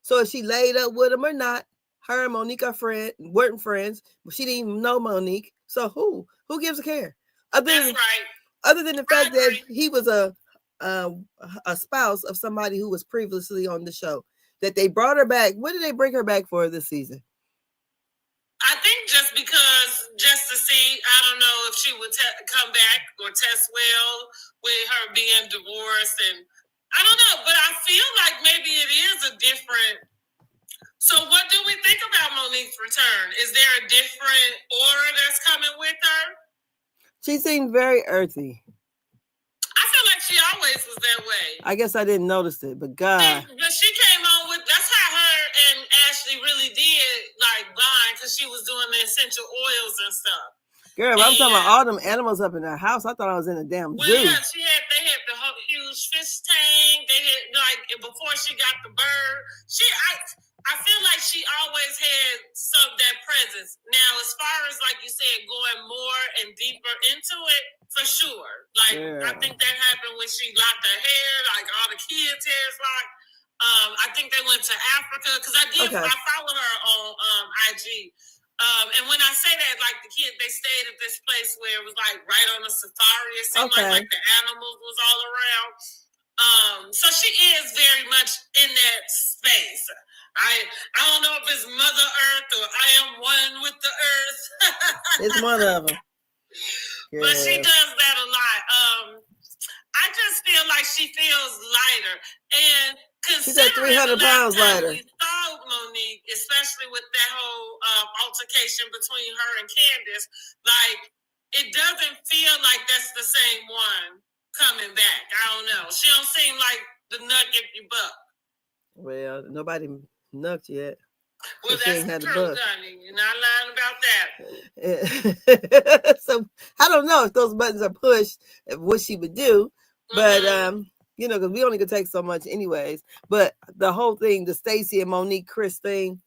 [SPEAKER 1] So if she laid up with him or not, her and Monique are weren't friends, but she didn't even know Monique. So who gives a care?
[SPEAKER 2] That's right.
[SPEAKER 1] Other than the fact that he was a spouse of somebody who was previously on the show, that they brought her back. What did they bring her back for this season?
[SPEAKER 2] I think just to see, I don't know if she would come back or test well with her being divorced, and I don't know, but I feel like maybe it is a different. So what do we think about Monique's return? Is there a different aura that's coming with her?
[SPEAKER 1] She seemed very earthy.
[SPEAKER 2] I feel like she always was that way.
[SPEAKER 1] I guess I didn't notice it, but God.
[SPEAKER 2] But she came on with, that's how her and Ashley really did like bond, because she was doing the essential oils and stuff.
[SPEAKER 1] Girl, I'm talking about all them animals up in her house. I thought I was in a damn zoo.
[SPEAKER 2] Yeah, they had the huge fish tank. They had before she got the bird. I feel like she always had that presence. Now, as far as like you said, going more and deeper into it, for sure. Like I think that happened when she locked her hair, like all the kids' hair is locked. I think they went to Africa because I follow her on IG. And when I say that, like the kid, they stayed at this place where it was like right on a safari. It seemed like the animals was all around. So she is very much in that space. I don't know if it's Mother Earth or I am one with the earth.
[SPEAKER 1] It's one of them.
[SPEAKER 2] Yeah. But she does that a lot. I just feel like she feels lighter. And
[SPEAKER 1] she's at 300 pounds lighter.
[SPEAKER 2] We saw Monique, especially with that whole altercation between her and Candace, like it doesn't feel like that's the same one coming back. I don't know. She don't seem like the nut if you buck. Well,
[SPEAKER 1] nobody nucked yet.
[SPEAKER 2] Well, so that's true, honey. You're not lying about that.
[SPEAKER 1] So I don't know if those buttons are pushed, what she would do. But you know, because we only could take so much anyways. But the whole thing, the Stacey and Monique Chris thing,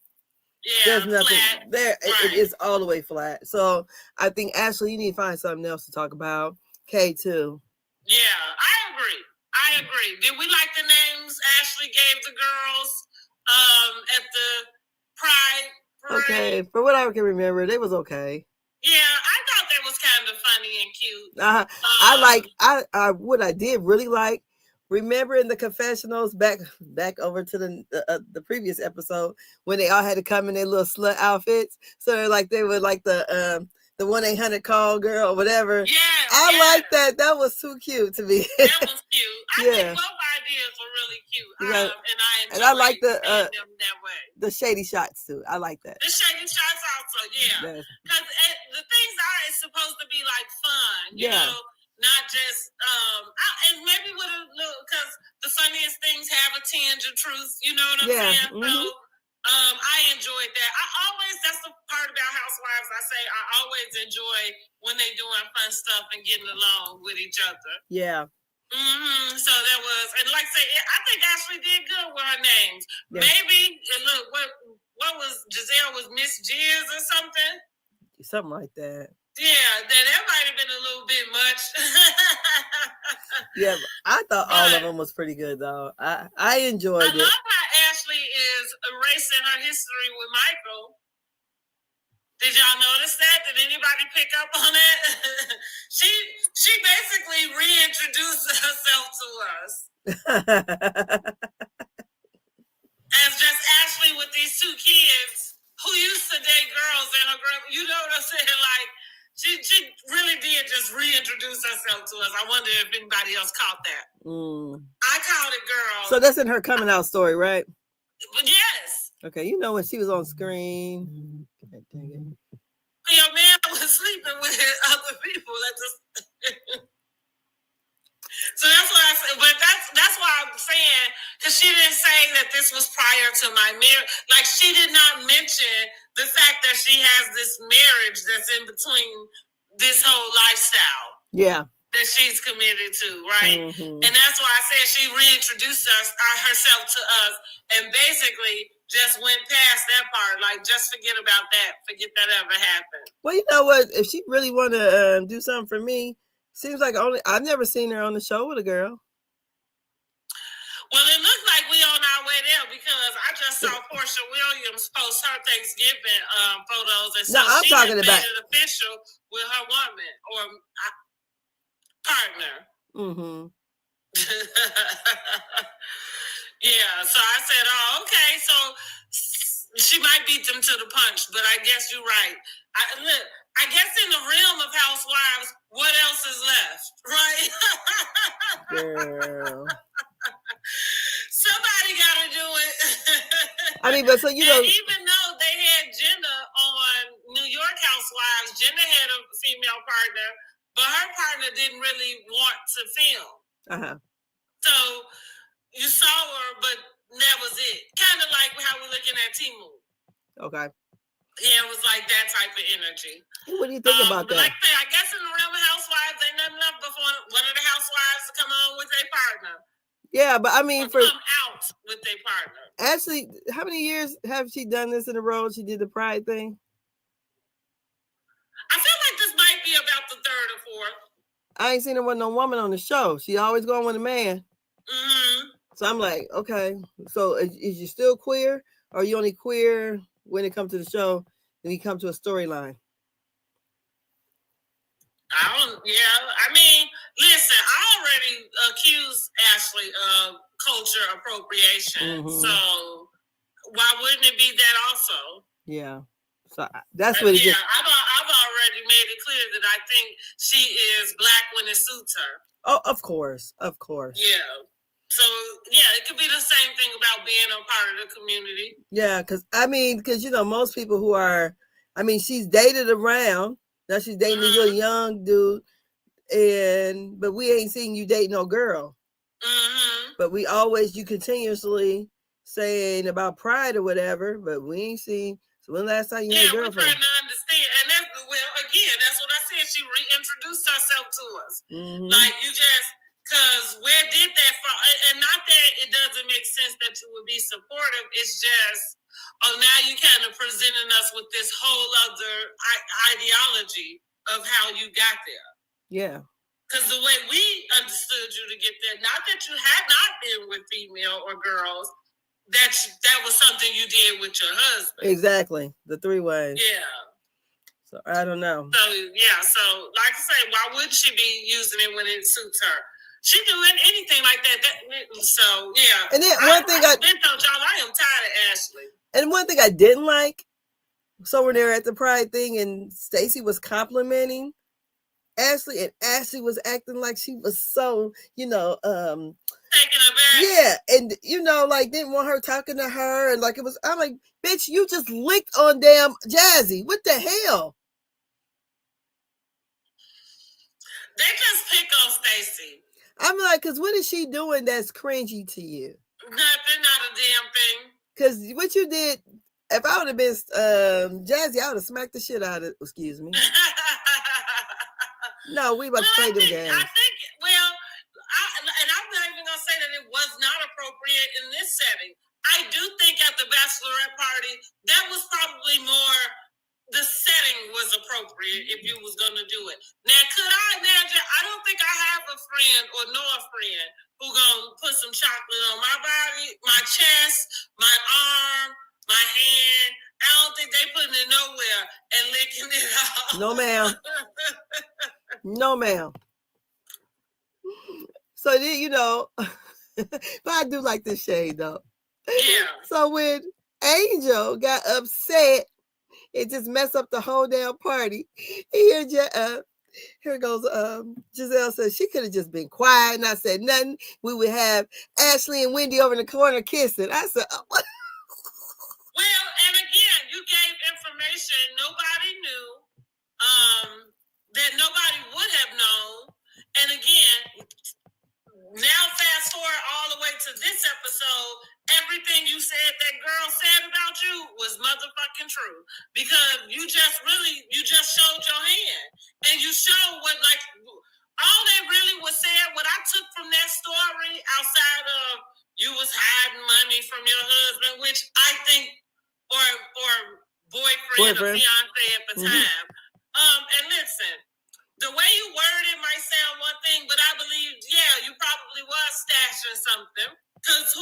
[SPEAKER 1] there's nothing flat. There. Right. It is all the way flat. So I think Ashley, you need to find something else to talk about. Kay too.
[SPEAKER 2] Yeah, I agree. Did we like the names Ashley gave the girls at the Pride parade?
[SPEAKER 1] Okay, for what I can remember, they was okay.
[SPEAKER 2] Yeah, I thought that was kind of funny and cute.
[SPEAKER 1] I what I did really like. Remember in the confessionals back over to the previous episode when they all had to come in their little slut outfits. So like they were like the 1-800 call girl or whatever.
[SPEAKER 2] Yeah,
[SPEAKER 1] I like that. That was too cute to me.
[SPEAKER 2] That was cute. I think both ideas were really cute. And I like
[SPEAKER 1] them
[SPEAKER 2] that way.
[SPEAKER 1] The shady shots too. I like that.
[SPEAKER 2] The shady shots also, yeah. Because the things are supposed to be like fun, you know, not just and maybe with a little, because the funniest things have a tinge of truth. You know what I'm saying?
[SPEAKER 1] Mm-hmm.
[SPEAKER 2] So. I enjoyed that. That's the part about Housewives. I say I always enjoy when they doing fun stuff and getting along with each other.
[SPEAKER 1] Yeah.
[SPEAKER 2] So that was, and like I say, I think Ashley did good with her names. Yeah. Maybe, and look, what was Giselle was Miss Jizz or something?
[SPEAKER 1] Something like that.
[SPEAKER 2] Yeah, that might have been a little bit much.
[SPEAKER 1] Yeah, I thought all of them was pretty good though. I enjoyed it.
[SPEAKER 2] I love how Ashley is erasing her history with Michael. Did y'all notice that? Did anybody pick up on it? She basically reintroduced herself to us. As just Ashley with these two kids who used to date girls and her girl, you know what I'm saying? Like, she really did just reintroduce herself to us. I wonder if anybody else caught that. I caught it, girl.
[SPEAKER 1] So that's in her coming out story, right?
[SPEAKER 2] Yes.
[SPEAKER 1] Okay, you know when she was on screen. God dang it.
[SPEAKER 2] Your man was sleeping with other people. So that's what I said. But that's why I'm saying, because she didn't say that this was prior to my marriage. Like, she did not mention the fact that she has this marriage that's in between this whole lifestyle.
[SPEAKER 1] Yeah.
[SPEAKER 2] That she's committed to, right? Mm-hmm. And that's why I said she reintroduced herself to us and basically just went past that part. Like, just forget about that. Forget that ever happened.
[SPEAKER 1] Well, you know what? If she really want to do something for me, seems like I've never seen her on the show with a girl.
[SPEAKER 2] Well, it looked like we on our way there because I just saw Portia Williams post her Thanksgiving photos, and so
[SPEAKER 1] I'm talking about
[SPEAKER 2] made it official with her woman or partner.
[SPEAKER 1] Mm-hmm.
[SPEAKER 2] Yeah, so I said, "Oh, okay." So she might beat them to the punch, but I guess you're right. I guess in the realm of Housewives, what else is left, right? Girl. Somebody got to do it.
[SPEAKER 1] I mean, but so you know,
[SPEAKER 2] even though they had Jenna on New York Housewives, Jenna had a female partner, but her partner didn't really want to film. So you saw her, but that was it. Kind of like how we're looking at Timu.
[SPEAKER 1] Okay.
[SPEAKER 2] Yeah, it was like that type of energy.
[SPEAKER 1] What do you think about that?
[SPEAKER 2] Like I guess in the realm of Housewives, ain't nothing left before one of the housewives to come on with their partner.
[SPEAKER 1] Yeah, but I mean,
[SPEAKER 2] come out with their partner.
[SPEAKER 1] Ashley, how many years have she done this in a row? She did the Pride thing.
[SPEAKER 2] I feel like this might be about the third or fourth.
[SPEAKER 1] I ain't seen her with no woman on the show. She always going with a man.
[SPEAKER 2] Mm-hmm.
[SPEAKER 1] So I'm like, okay, so is you still queer, or are you only queer when it comes to the show, and you come to a storyline?
[SPEAKER 2] I mean, listen, I already accused Ashley of culture appropriation. Mm-hmm. So why wouldn't it be that also?
[SPEAKER 1] Yeah. So that's what it is.
[SPEAKER 2] I've already made it clear that I think she is black when it suits her.
[SPEAKER 1] Oh, of course.
[SPEAKER 2] Yeah. So yeah, it could be the same thing about being a part of the community.
[SPEAKER 1] Yeah, because you know, most people who are, I mean, she's dated around. Now she's dating this little young dude, but we ain't seen you date no girl. Mm-hmm. But you continuously saying about pride or whatever, but we ain't seen. So when last time you had a girlfriend?
[SPEAKER 2] We're trying to understand, and that's what I said. She reintroduced herself to us. Mm-hmm. Like because where did that fall? And not that it doesn't make sense that you would be supportive. It's just, now you kind of presenting us with this whole other ideology of how you got there.
[SPEAKER 1] Yeah.
[SPEAKER 2] Because the way we understood you to get there, not that you had not been with female or girls, that was something you did with your husband.
[SPEAKER 1] Exactly. The 3 ways.
[SPEAKER 2] Yeah.
[SPEAKER 1] So I don't know.
[SPEAKER 2] So like I say, why would she be using it when it suits her? She doing anything like that. So yeah.
[SPEAKER 1] And then one thing
[SPEAKER 2] I told y'all, I am tired of Ashley.
[SPEAKER 1] And one thing I didn't like, so when they were at the Pride thing and Stacey was complimenting Ashley, and Ashley was acting like she was so,
[SPEAKER 2] taking her back.
[SPEAKER 1] Yeah, and like didn't want her talking to her, and like I'm like, bitch, you just licked on damn Jazzy. What the hell?
[SPEAKER 2] They just pick on Stacey.
[SPEAKER 1] I'm like, because what is she doing that's cringy to you?
[SPEAKER 2] Nothing, not a damn thing.
[SPEAKER 1] Because what you did, if I would have been Jazzy, I would have smacked the shit out of it. Excuse me. No, we about to play them games.
[SPEAKER 2] I think, and I'm not even going to say that it was not appropriate in this setting. I do think at the bachelorette party, that was probably more, the setting was appropriate if you was going to do it. Now, could I imagine, I don't think I have a friend or know a friend who going to put some chocolate on my body, my chest, my arm, my hand. I don't think they putting it nowhere and licking it off.
[SPEAKER 1] No, ma'am. No, ma'am. So then, but I do like this shade though.
[SPEAKER 2] Yeah.
[SPEAKER 1] So when Angel got upset, it just messed up the whole damn party. Here goes Giselle says she could have just been quiet, not said nothing. We would have Ashley and Wendy over in the corner kissing. I said, oh.
[SPEAKER 2] Well, and again, you gave information nobody knew, that nobody would have known. And again, now fast forward all the way to this episode, everything you said that girl said about you was motherfucking true. Because you just showed your hand. And you showed what, like, all that really was said, what I took from that story outside of you was hiding money from your husband, which I think, or boyfriend or fiance at the time. And listen, the way you worded it might sound one thing, but I believe, you probably was stashing something. Because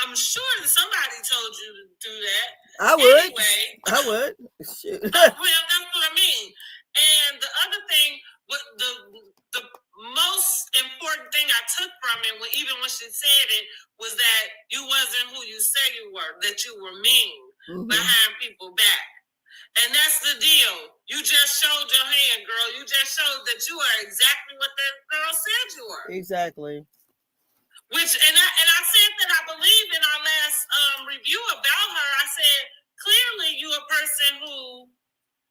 [SPEAKER 2] I'm sure that somebody told you to do that.
[SPEAKER 1] I would.
[SPEAKER 2] Anyway.
[SPEAKER 1] I would. Shoot.
[SPEAKER 2] Well, that's what I mean. And the other thing, the most important thing I took from it, even when she said it, was that you wasn't who you say you were, that you were mean behind people's back. And that's the deal. You just showed your hand, girl. You just showed that you are exactly what that girl said you were.
[SPEAKER 1] Exactly.
[SPEAKER 2] Which, and I said that I believe in our last review about her, I said, clearly you a person who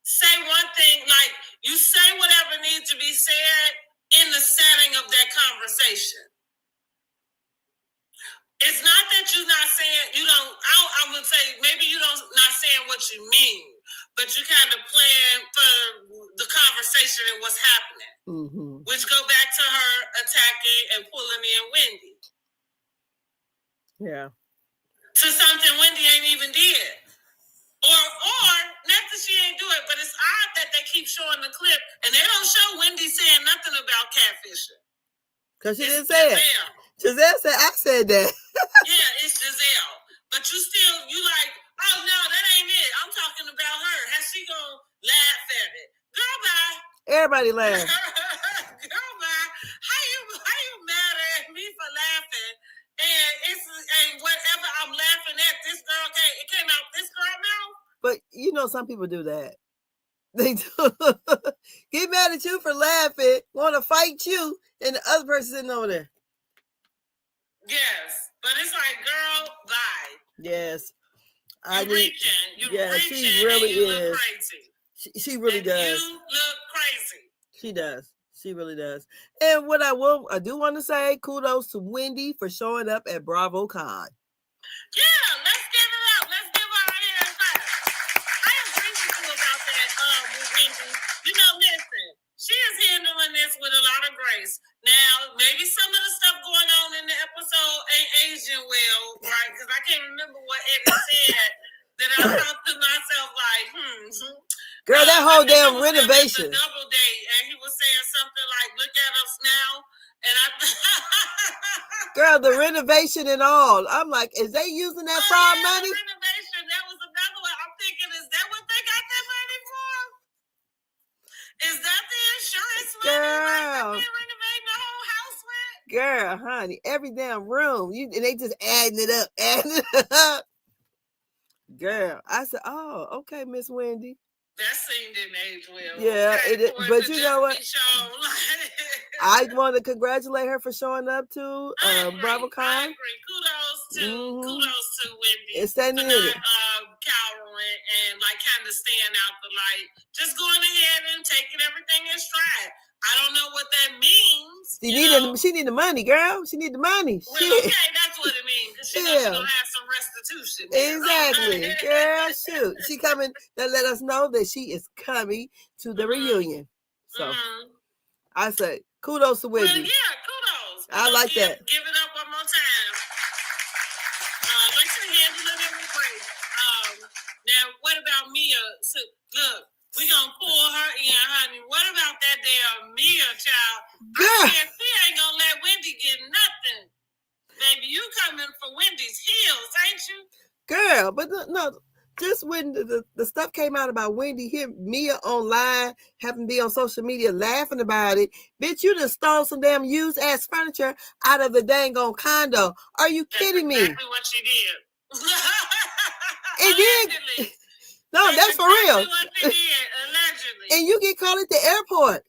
[SPEAKER 2] say one thing, like you say whatever needs to be said in the setting of that conversation. It's not that you're not saying, I would say, maybe you don't not saying what you mean, but you kind of playing for the conversation and what's happening. Mm-hmm. Which go back to her attacking and pulling in Wendy.
[SPEAKER 1] Yeah.
[SPEAKER 2] To something Wendy ain't even did. Or not that she ain't do it, but it's odd that they keep showing the clip and they don't show Wendy saying nothing about catfishing.
[SPEAKER 1] Because she didn't say it. Giselle said, I said that.
[SPEAKER 2] Yeah, it's Giselle. But you like, oh no, that ain't it. I'm talking about her. How she gonna laugh at it? Girl, bye.
[SPEAKER 1] Everybody laugh.
[SPEAKER 2] Girl, bye. How you mad at me for laughing? And whatever I'm laughing at, it came out this girl mouth.
[SPEAKER 1] But you know, some people do that. They do. Get mad at you for laughing, want to fight you, and the other person sitting over there.
[SPEAKER 2] Yes, but it's like, girl, bye.
[SPEAKER 1] Yes.
[SPEAKER 2] You're reaching.
[SPEAKER 1] She really
[SPEAKER 2] and you
[SPEAKER 1] is.
[SPEAKER 2] Look crazy.
[SPEAKER 1] She really does.
[SPEAKER 2] You look crazy.
[SPEAKER 1] She does. She really does. And what I do want to say, kudos to Wendy for showing up at BravoCon.
[SPEAKER 2] Yeah, let's give it up. Let's give her a hand clap. I agree with you about that, with Wendy. You know, listen, she is handling this with a lot of grace. Now, maybe some of the stuff going on in the episode ain't aging well, right? Because I can't remember what Eddie said. That I thought to myself, like,
[SPEAKER 1] Girl, that whole damn renovation.
[SPEAKER 2] A double date, and he was saying something like, "Look at us now," and I.
[SPEAKER 1] Girl, the renovation and all. I'm like, is they using that fraud money?
[SPEAKER 2] The renovation. That was another one. I'm thinking, is that what they got that money for? Is that the insurance money?
[SPEAKER 1] Girl.
[SPEAKER 2] Like, they're renovating the whole house with?
[SPEAKER 1] Girl, honey, every damn room. And they just adding it up. Girl, I said, oh, okay, Miss Wendy.
[SPEAKER 2] That scene didn't age well.
[SPEAKER 1] Yeah,
[SPEAKER 2] okay,
[SPEAKER 1] but you know what? I want to congratulate her for showing up to BravoCon.
[SPEAKER 2] I agree. Kudos to Wendy.
[SPEAKER 1] It's standing in it.
[SPEAKER 2] Cowering and like kind of staying out the light. Just going ahead and taking everything in stride. I don't know what that means.
[SPEAKER 1] She need the money, girl. She need the money.
[SPEAKER 2] Well, okay, that's what it means. Because she's going to have some restitution.
[SPEAKER 1] Exactly. Girl, shoot. She coming to let us know that she is coming to the reunion. So I say, kudos to Wendy.
[SPEAKER 2] Well, yeah, kudos.
[SPEAKER 1] I like that.
[SPEAKER 2] Give it up one more time. Like she handled it with grace. Now, what about Mia? So, look. We gonna pull her in, honey. What about that damn Mia child?
[SPEAKER 1] Girl.
[SPEAKER 2] She ain't gonna let Wendy get nothing. Baby, you coming for Wendy's heels, ain't you?
[SPEAKER 1] Girl, but no, just when the stuff came out about Wendy, Mia online, having to be on social media laughing about it. Bitch, you just stole some damn used ass furniture out of the dang on condo. Are you kidding me?
[SPEAKER 2] That's exactly what she did.
[SPEAKER 1] It did. No, that's for real.
[SPEAKER 2] Allegedly.
[SPEAKER 1] And you get caught at the airport.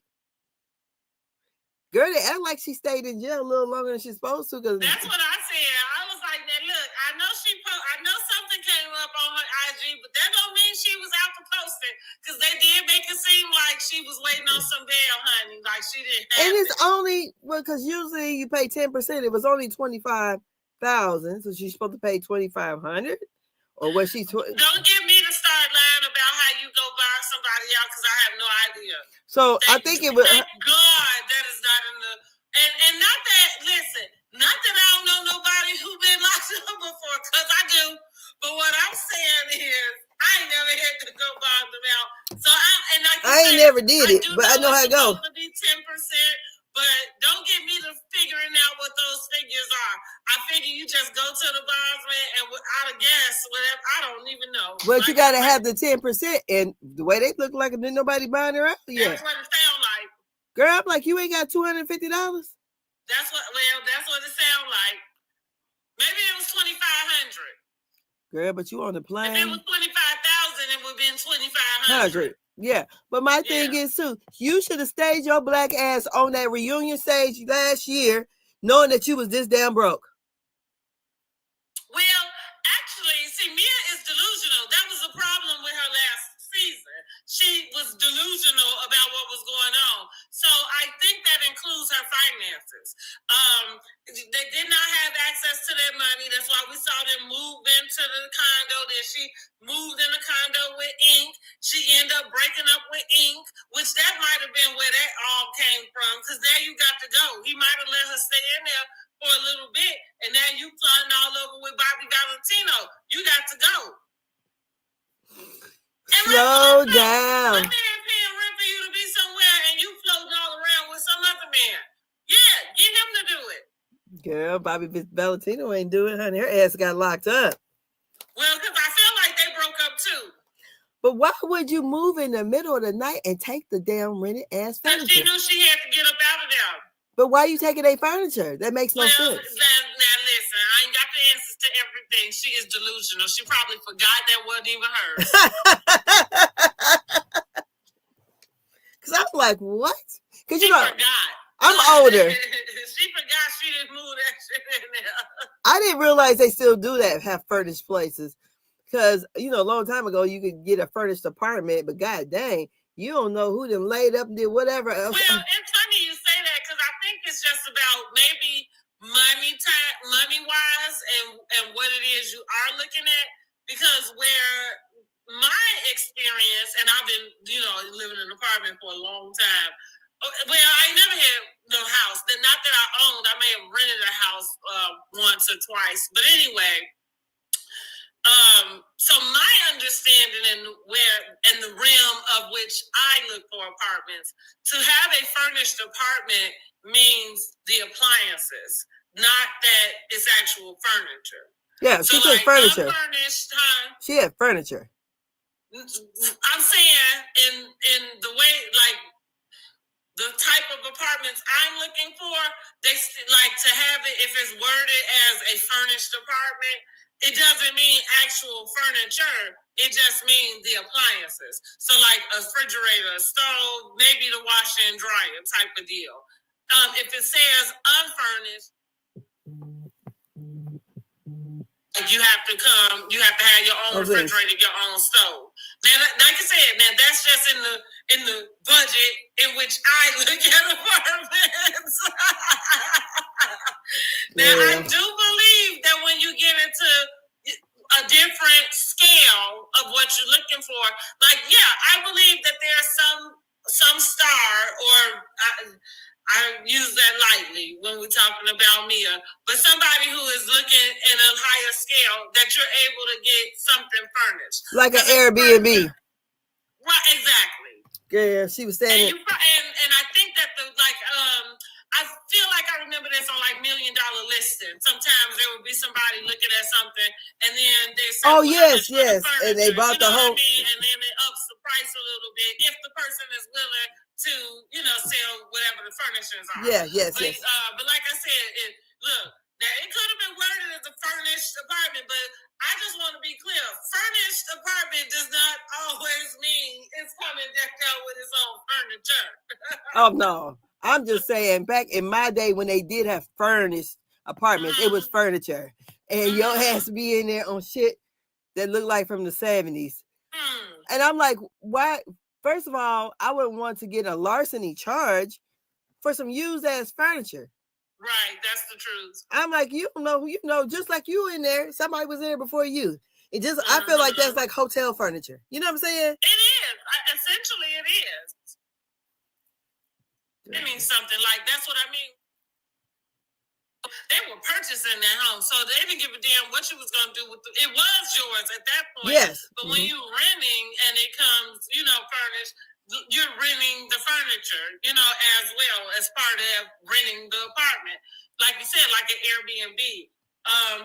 [SPEAKER 1] Girl, they act like she stayed in jail a little longer than she's supposed to.
[SPEAKER 2] That's what I said. I was like, look, I know something came up on her IG, but that don't mean she was out to post it. Because they did make it seem like she was waiting on some bail, honey. Like she didn't have
[SPEAKER 1] And it's only, because usually you pay 10%. It was only $25,000. So she's supposed to pay $2,500. Or was she?
[SPEAKER 2] Don't get me to start lying about how you go buy somebody out because I have no idea.
[SPEAKER 1] So I think it was.
[SPEAKER 2] Thank God that is not in the and not that. Listen, not that I don't know nobody who been locked up before because I do. But what I'm saying is, I ain't never had to go buy them out. So I ain't
[SPEAKER 1] never did it, but I know how it goes.
[SPEAKER 2] To be 10%. But don't get me to figuring out what those figures are. I figure you just go to the bondsman and without a guess, whatever. I don't even know.
[SPEAKER 1] But you gotta have the 10%, and the way they look like, didn't nobody buying her out yet.
[SPEAKER 2] That's what it sound like.
[SPEAKER 1] Girl, I'm like, you ain't got $250.
[SPEAKER 2] That's what it sound like. Maybe it was $2,500.
[SPEAKER 1] Girl, but you on the plane.
[SPEAKER 2] If it was $25,000, it would have been $2,500.
[SPEAKER 1] Yeah, but my thing is too, you should have stayed your black ass on that reunion stage last year, knowing that you was this damn broke.
[SPEAKER 2] Well, actually, see, Mia is delusional. That was a problem with her last season. She was delusional about what was going on. So I think that includes her finances. They did not have access to that money. That's why we saw them move into the condo. Then she moved in the condo with Ink. She ended up breaking up with Ink, which that might have been where that all came from. Because now you got to go. He might have let her stay in there for a little bit, and now you flying all over with Bobby Valentino. You got to go.
[SPEAKER 1] Slow down.
[SPEAKER 2] My man paying rent for you to be somewhere, and you floating all around with some other man. Yeah, get him to do it.
[SPEAKER 1] Girl, Bobby Valentino ain't doing it, honey. Her ass got locked up.
[SPEAKER 2] Well, because I feel like they broke up too.
[SPEAKER 1] But why would you move in the middle of the night and take the damn rented ass furniture?
[SPEAKER 2] Because she knew she had to get up out of there.
[SPEAKER 1] But why you taking their furniture? That makes no sense.
[SPEAKER 2] Now listen, I ain't got the answers to everything. She is delusional. She probably forgot that wasn't even hers.
[SPEAKER 1] Because I'm like, what? Because
[SPEAKER 2] she forgot.
[SPEAKER 1] I'm older.
[SPEAKER 2] She forgot she didn't move that shit in there.
[SPEAKER 1] I didn't realize they still do that, have furnished places. Because, a long time ago, you could get a furnished apartment, but god dang, you don't know who done laid up and did whatever else.
[SPEAKER 2] Well, it's funny you say that because I think it's just about maybe money-wise and what it is you are looking at. Because where my experience, and I've been, living in an apartment for a long time. Well, I never had no house. Not that I owned. I may have rented a house once or twice. But anyway, so my understanding in the realm of which I look for apartments, to have a furnished apartment means the appliances, not that it's actual furniture.
[SPEAKER 1] Yeah, she took furniture.
[SPEAKER 2] Unfurnished, huh?
[SPEAKER 1] She had furniture.
[SPEAKER 2] I'm saying in the way, like, the type of apartments I'm looking for, they like to have it, if it's worded as a furnished apartment, it doesn't mean actual furniture. It just means the appliances. So like a refrigerator, a stove, maybe the washer and dryer type of deal. If it says unfurnished, you have to have your own refrigerator, your own stove. Now, like I said, now that's just in the budget in which I look at apartments. Now, I do believe that when you get into a different scale of what you're looking for, like, yeah, I believe that there's some star, or I use that lightly when we're talking about Mia, but somebody who is looking at a higher scale, that you're able to get something furnished.
[SPEAKER 1] Like an Airbnb.
[SPEAKER 2] Right, exactly.
[SPEAKER 1] Yeah, she was saying
[SPEAKER 2] and I think that I feel like I remember this on like $1 Million Listing. Sometimes there would be somebody looking at something, and then they say,
[SPEAKER 1] "Oh yes, and they bought the whole."
[SPEAKER 2] And then it ups the price a little bit if the person is willing to, sell whatever the furnishings are.
[SPEAKER 1] Yeah, yes.
[SPEAKER 2] But like I said, look, now it could have been worded as a furnished apartment, but I just want to be clear: furnished apartment does not always mean it's coming decked out with its own furniture.
[SPEAKER 1] Oh no. I'm just saying, back in my day when they did have furnished apartments, it was furniture. And your ass be in there on shit that looked like from the 70s. And I'm like, why? First of all, I wouldn't want to get a larceny charge for some used ass furniture.
[SPEAKER 2] Right, that's the truth.
[SPEAKER 1] I'm like, just like you in there, somebody was in there before you. It just, I feel like that's like hotel furniture. You know what I'm saying?
[SPEAKER 2] It is. Essentially, it is. It means something like, that's what I mean. They were purchasing that home, so they didn't give a damn what you was going to do with it. It was yours at that point.
[SPEAKER 1] Yes.
[SPEAKER 2] But when you're renting and it comes, furnished, you're renting the furniture, as well as part of renting the apartment. Like you said, like an Airbnb.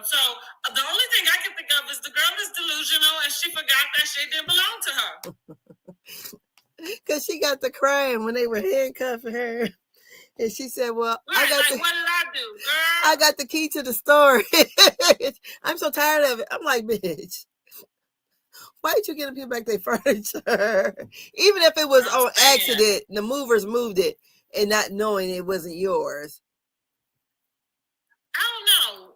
[SPEAKER 2] So the only thing I can think of is the girl is delusional and she forgot that shit didn't belong to her.
[SPEAKER 1] Because she got to crying when they were handcuffing her. And she said, well,
[SPEAKER 2] what did I do, girl?
[SPEAKER 1] I got the key to the store. I'm so tired of it. I'm like, bitch, why did you get people back their furniture? Even if it was on accident, the movers moved it and not knowing it wasn't yours.
[SPEAKER 2] I don't know.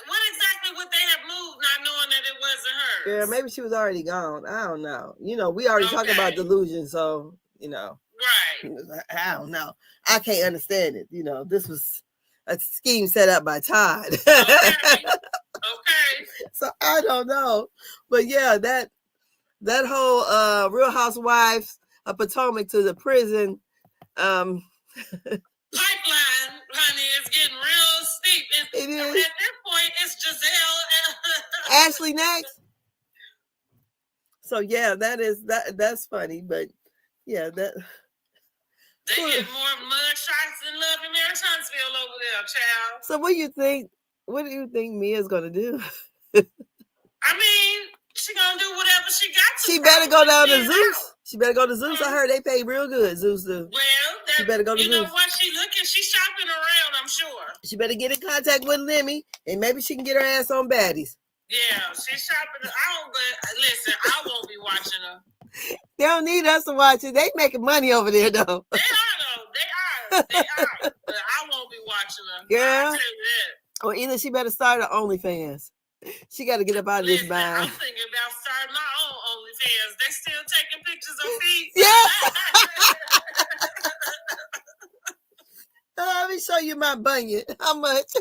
[SPEAKER 2] What exactly would they have moved not knowing that it wasn't hers?
[SPEAKER 1] Yeah, maybe she was already gone. I don't know. We already talked about delusion, so,
[SPEAKER 2] Right.
[SPEAKER 1] I don't know. I can't understand it. This was a scheme set up by Todd.
[SPEAKER 2] Okay.
[SPEAKER 1] So I don't know. But yeah, that whole Real Housewives of Potomac to the prison
[SPEAKER 2] pipeline, honey, is getting real steep.
[SPEAKER 1] It is.
[SPEAKER 2] At this point, it's Giselle.
[SPEAKER 1] Ashley next. So yeah, that's funny. But yeah,
[SPEAKER 2] They get more mud shots than Love and Mary Huntsville over there, child.
[SPEAKER 1] So what do you think Mia's gonna do?
[SPEAKER 2] I mean, she gonna do whatever she got to.
[SPEAKER 1] She better go down to Zeus. She better go to Zeus. I heard they pay real good, Zeus do.
[SPEAKER 2] Well,
[SPEAKER 1] she better go to Zeus.
[SPEAKER 2] You know what? She's shopping around, I'm sure.
[SPEAKER 1] She better get in contact with Lemmy, and maybe she can get her ass on baddies.
[SPEAKER 2] Yeah, she's shopping. But listen, I won't be watching her.
[SPEAKER 1] They don't need us to watch it. They making money over there, though.
[SPEAKER 2] They are, though. They are. But I won't be watching her.
[SPEAKER 1] Girl.
[SPEAKER 2] I'll tell you that.
[SPEAKER 1] Or either she better start her OnlyFans. She got to get up out of this bind.
[SPEAKER 2] I'm thinking about starting my own OnlyFans. They still taking pictures of feet.
[SPEAKER 1] Yeah. Let me show you my bunion. How much?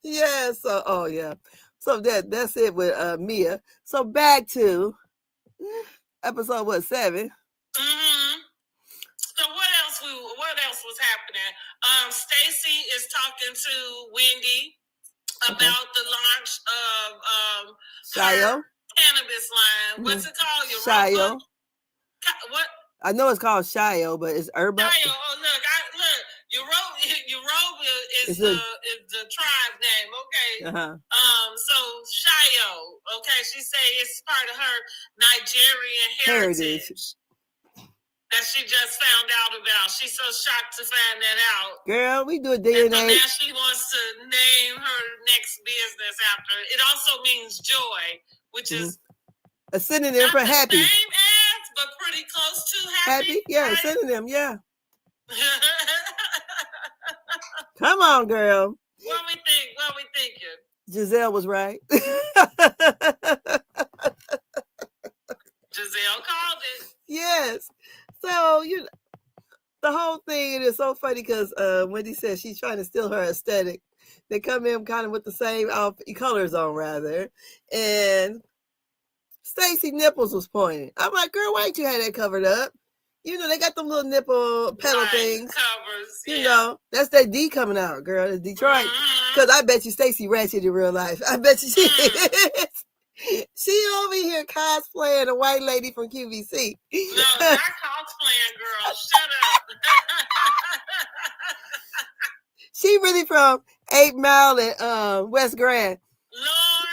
[SPEAKER 1] Yeah. So, So that's it with Mia. So back to episode 7.
[SPEAKER 2] Mm-hmm. So what else was happening? Stacy is talking to Wendy about the launch of
[SPEAKER 1] Shayo
[SPEAKER 2] cannabis line. What's it called? Your
[SPEAKER 1] Shayo.
[SPEAKER 2] What?
[SPEAKER 1] I know it's called Shayo, but it's Herba.
[SPEAKER 2] Shayo. Oh, look. Yoruba is the tribe name. Okay. So Shayo. Okay. She say it's part of her Nigerian heritage. That she just found out about. She's so shocked to find that out.
[SPEAKER 1] Girl, we do a DNA.
[SPEAKER 2] And so now she wants to name her next business after. It also means joy, which is
[SPEAKER 1] a synonym for happy.
[SPEAKER 2] Same as, but pretty close to happy.
[SPEAKER 1] Happy? Yeah, right? Synonym, yeah. Come on, girl.
[SPEAKER 2] What we thinking?
[SPEAKER 1] Giselle was right.
[SPEAKER 2] Giselle called it.
[SPEAKER 1] Yes. So, the whole thing, it is so funny because Wendy says she's trying to steal her aesthetic. They come in kind of with the same colors on, rather. And Stacy nipples was pointing. I'm like, girl, why ain't you had that covered up? They got them little nipple pedal things.
[SPEAKER 2] Covers,
[SPEAKER 1] that's that D coming out, girl. It's Detroit. Because I bet you Stacy ratchet in real life. I bet you she is. She over here cosplaying a white lady from QVC.
[SPEAKER 2] No, not cosplaying, girl. Shut up.
[SPEAKER 1] She really from 8 Mile and West Grand.
[SPEAKER 2] Lord.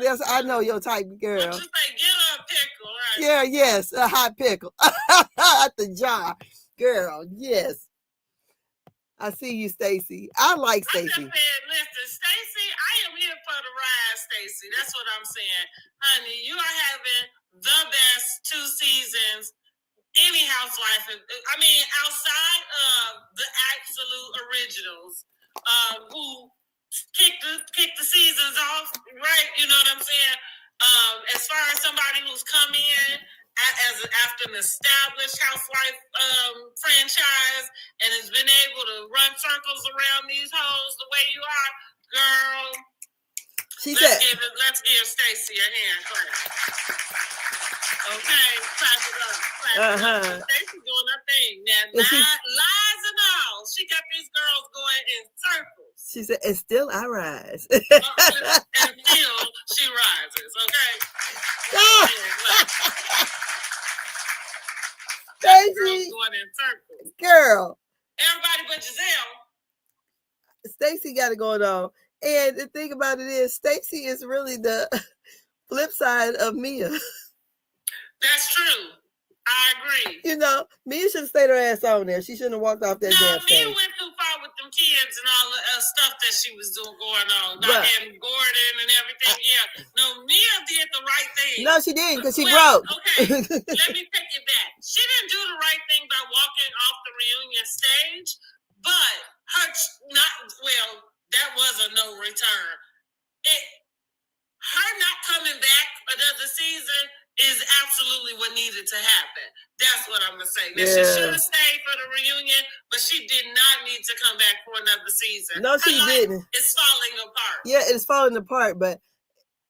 [SPEAKER 1] Yes, I know your type, girl.
[SPEAKER 2] What you say? Get her a pickle, right?
[SPEAKER 1] Yeah, yes, a hot pickle at the jar, girl. Yes. I see you, Stacy. I like Stacy.
[SPEAKER 2] I just said, listen, Stacy, I am here for the ride, Stacy. That's what I'm saying. Honey, you are having the best 2 seasons any housewife. I mean, outside of the absolute originals who kick the seasons off, right? You know what I'm saying? As far as somebody who's come in after an established housewife franchise and has been able to run circles around these hoes the way you are, girl. Let's give Stacy a hand clap. Okay, clap it up. Stacy's doing her thing. Now, lies and all, she got these girls going in circles.
[SPEAKER 1] She said, and still I rise.
[SPEAKER 2] And still she rises, okay?
[SPEAKER 1] Stacy,
[SPEAKER 2] going in circles.
[SPEAKER 1] Girl.
[SPEAKER 2] Everybody but Giselle.
[SPEAKER 1] Stacy got it going on. And the thing about it is, Stacy is really the flip side of Mia.
[SPEAKER 2] That's true. I agree.
[SPEAKER 1] Mia should have stayed her ass on there. She shouldn't have walked off that damn stage.
[SPEAKER 2] Mia went too far with them kids and all the stuff that she was doing going on. Not having Gordon and everything. Mia did the right thing.
[SPEAKER 1] No, she didn't because she broke.
[SPEAKER 2] Okay, let me take it back. She didn't do the right thing by walking off the reunion stage, but that was a no return. Her not coming back another season is absolutely what needed to happen. That's what I'm going to say. She should have stayed for the reunion, but she did not need to come back for another season.
[SPEAKER 1] No, she didn't.
[SPEAKER 2] It's falling apart.
[SPEAKER 1] Yeah, it's falling apart, but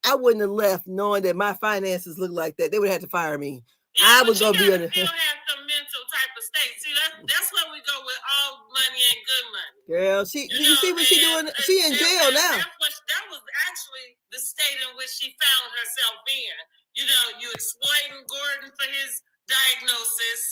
[SPEAKER 1] I wouldn't have left knowing that my finances look like that. They would have to fire me.
[SPEAKER 2] Yeah, I was going to be on it. Still have some mental type of state. See, that's where we go with all money and good money.
[SPEAKER 1] Girl, you see what she doing? She in jail now.
[SPEAKER 2] That was actually the state in which she found herself in. You exploiting Gordon for his diagnosis,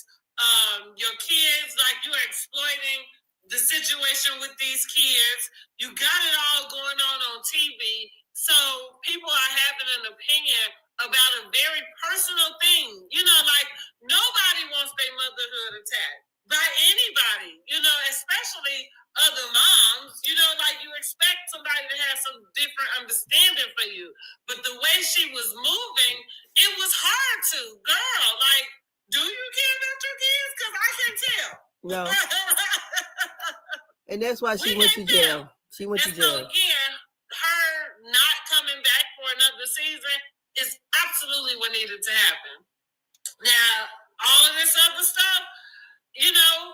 [SPEAKER 2] your kids, like you're exploiting the situation with these kids. You got it all going on TV. So people are having an opinion about a very personal thing. You know, like nobody wants their motherhood attacked by anybody, you know, especially other moms. You know, like you expect somebody to have some different understanding for you. But the way she was moving, it was hard to, girl, like, do you care about your kids? Because I can tell.
[SPEAKER 1] No. And that's why she went to jail. She went to jail.
[SPEAKER 2] So again, her not coming back for another season is absolutely what needed to happen. Now, all of this other stuff, you know,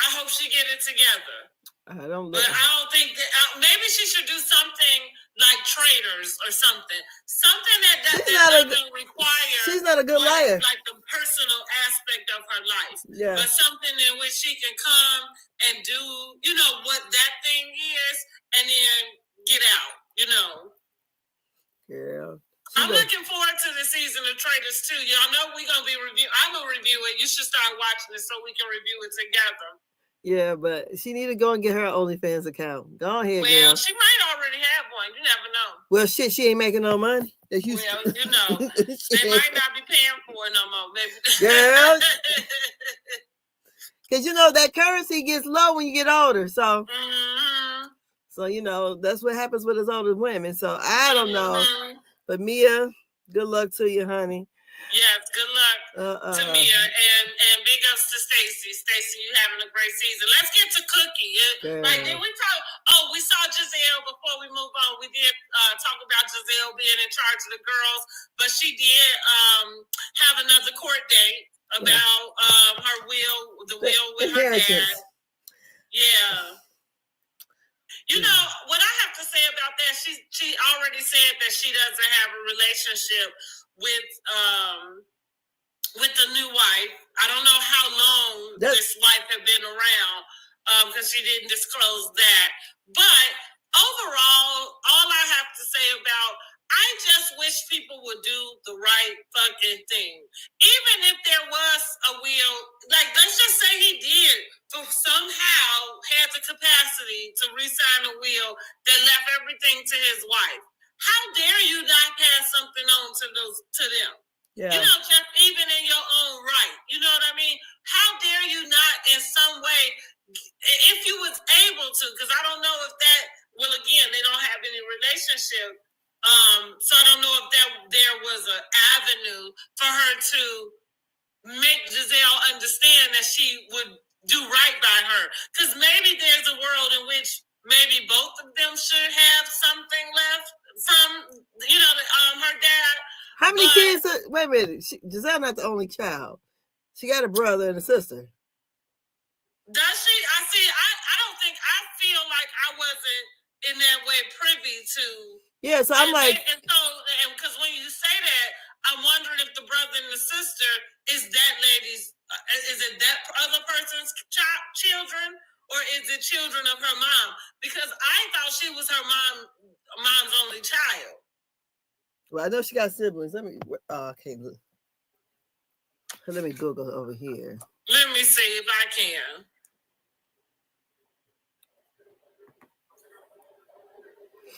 [SPEAKER 2] I hope she get it together.
[SPEAKER 1] I don't know.
[SPEAKER 2] But I don't think that maybe she should do something like Traders or something. Something that doesn't require.
[SPEAKER 1] She's not a good liar.
[SPEAKER 2] Like the personal aspect of her life.
[SPEAKER 1] Yeah.
[SPEAKER 2] But something in which she can come and do, you know, what that thing is, and then get out, you know.
[SPEAKER 1] Yeah.
[SPEAKER 2] I'm looking forward to the season of Traders too. Y'all know we're gonna be I'm gonna review it. You should start watching it so we can review it together.
[SPEAKER 1] Yeah, but she need to go and get her OnlyFans account. Go ahead,
[SPEAKER 2] well,
[SPEAKER 1] girl.
[SPEAKER 2] She might already have one. You never know.
[SPEAKER 1] Well, shit, she ain't making no money.
[SPEAKER 2] Well, you know, they might not be paying for it no more. Maybe.
[SPEAKER 1] Girl. Because, you know, that currency gets low when you get older. So, so you know, that's what happens with us older women. So, I don't know. But, Mia, good luck to you, honey.
[SPEAKER 2] Yes, good luck to Mia, and big ups to Stacy. Stacy, you having a great season. Let's get to Cookie. Like, did we talk? Oh, we saw Giselle before we move on. We did talk about Giselle being in charge of the girls, but she did have another court date about her the will with her dad. Yeah. You know what I have to say about that? She already said that she doesn't have a relationship with the new wife. I don't know how long this wife had been around because she didn't disclose that. But overall, all I have to say about, I just wish people would do the right fucking thing. Even if there was a will, like let's just say he did somehow had the capacity to re-sign a will that left everything to his wife. How dare you not pass something on to them? Yeah. You know, just even in your own right. You know what I mean? How dare you not in some way, if you was able to, because I don't know if that, well, again, they don't have any relationship. So I don't know if there was an avenue for her to make Giselle understand that she would do right by her. Because maybe there's a world in which maybe both of them should have something left from, you know, her dad.
[SPEAKER 1] How many kids? Wait a minute. Giselle not the only child. She got a brother and a sister.
[SPEAKER 2] Does she? I don't think, I feel like I wasn't in that way privy to.
[SPEAKER 1] Yeah, so I'm like.
[SPEAKER 2] And because when you say that, I'm wondering if the brother and the sister is that lady's, is it that other person's children, or is it children of her mom? Because I thought she was her mom's only child.
[SPEAKER 1] Well, I know she got siblings. Let me. Okay, look. Let me Google over here.
[SPEAKER 2] Let me see if I can.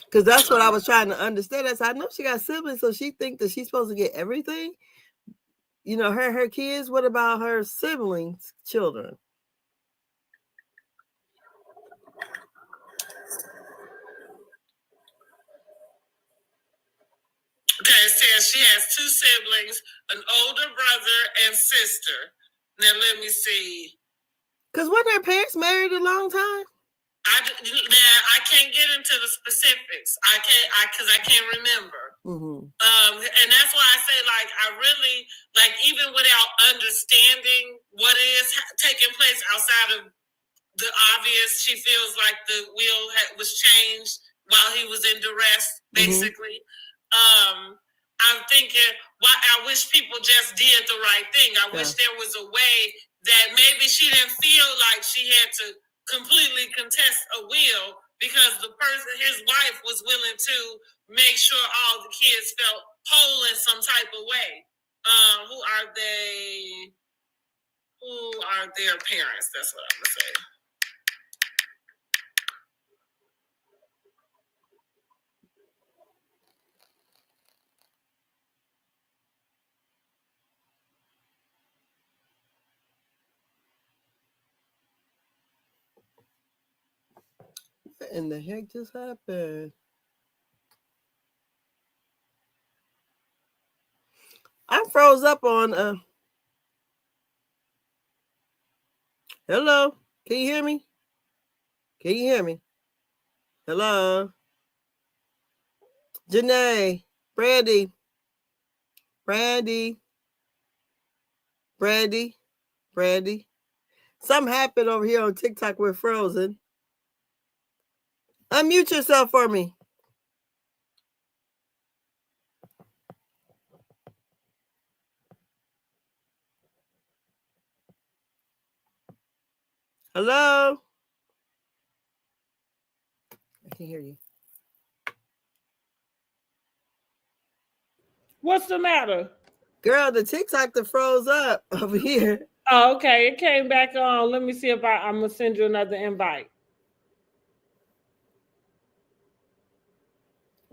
[SPEAKER 1] Because that's what I was trying to understand. I know she got siblings, so she thinks that she's supposed to get everything. You know, her kids. What about her siblings' children?
[SPEAKER 2] Okay, it says she has two siblings, an older brother and sister. Now let me see.
[SPEAKER 1] Because weren't their parents married a long time?
[SPEAKER 2] I can't get into the specifics. Because I can't remember.
[SPEAKER 1] Mm-hmm.
[SPEAKER 2] And that's why I say, like, I really, like, even without understanding what is taking place outside of the obvious, she feels like the will was changed while he was in duress, basically. Mm-hmm. I'm thinking, I wish people just did the right thing. I wish there was a way that maybe she didn't feel like she had to completely contest a will because his wife was willing to make sure all the kids felt whole in some type of way. Who are they? who are their parents. That's what I'm gonna say.
[SPEAKER 1] What in the heck just happened? I froze up on hello. Can you hear me? Can you hear me? Hello. Janae, Brandy, Brandy, Brandy, Brandy. Something happened over here on TikTok. We're frozen. Unmute yourself for me. Hello? I can't hear you.
[SPEAKER 3] What's the matter?
[SPEAKER 1] Girl, the TikTok that froze up over here.
[SPEAKER 3] Oh, okay. It came back on. Let me see if I'm going to send you another invite.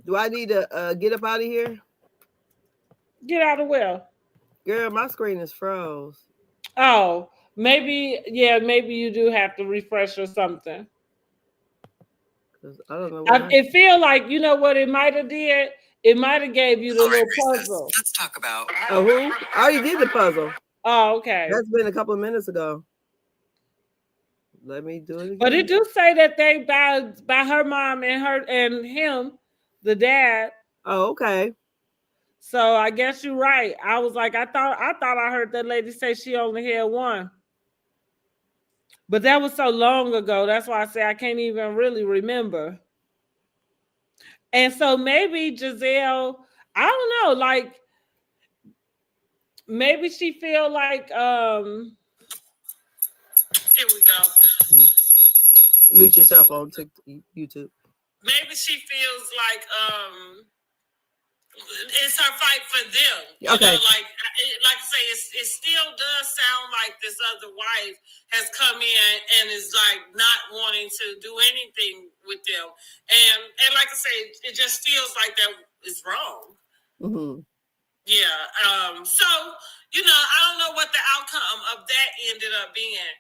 [SPEAKER 1] Do I need to get up out of here?
[SPEAKER 3] Get out of where?
[SPEAKER 1] Girl, my screen is froze.
[SPEAKER 3] Oh, maybe you do have to refresh or something.
[SPEAKER 1] I don't know what
[SPEAKER 3] it feel like, you know what it might have did? It might have gave you the little puzzle.
[SPEAKER 4] Let's talk about.
[SPEAKER 1] Oh, who? I already did the puzzle.
[SPEAKER 3] Oh, okay.
[SPEAKER 1] That's been a couple of minutes ago. Let me do it again.
[SPEAKER 3] But it do say that they by her mom and him, the dad.
[SPEAKER 1] Oh, okay.
[SPEAKER 3] So I guess you're right. I was like, I thought I heard that lady say she only had one. But that was so long ago. That's why I say I can't even really remember. And so maybe Giselle, I don't know, like maybe she feel like
[SPEAKER 2] Here we go.
[SPEAKER 1] Mute yourself on YouTube.
[SPEAKER 2] Maybe she feels like it's her fight for them.
[SPEAKER 1] Okay.
[SPEAKER 2] You know, like I say, it still does sound like this other wife has come in and is like not wanting to do anything with them, and like I say, it just feels like that is wrong.
[SPEAKER 1] Mm-hmm.
[SPEAKER 2] Yeah. So you know, I don't know what the outcome of that ended up being,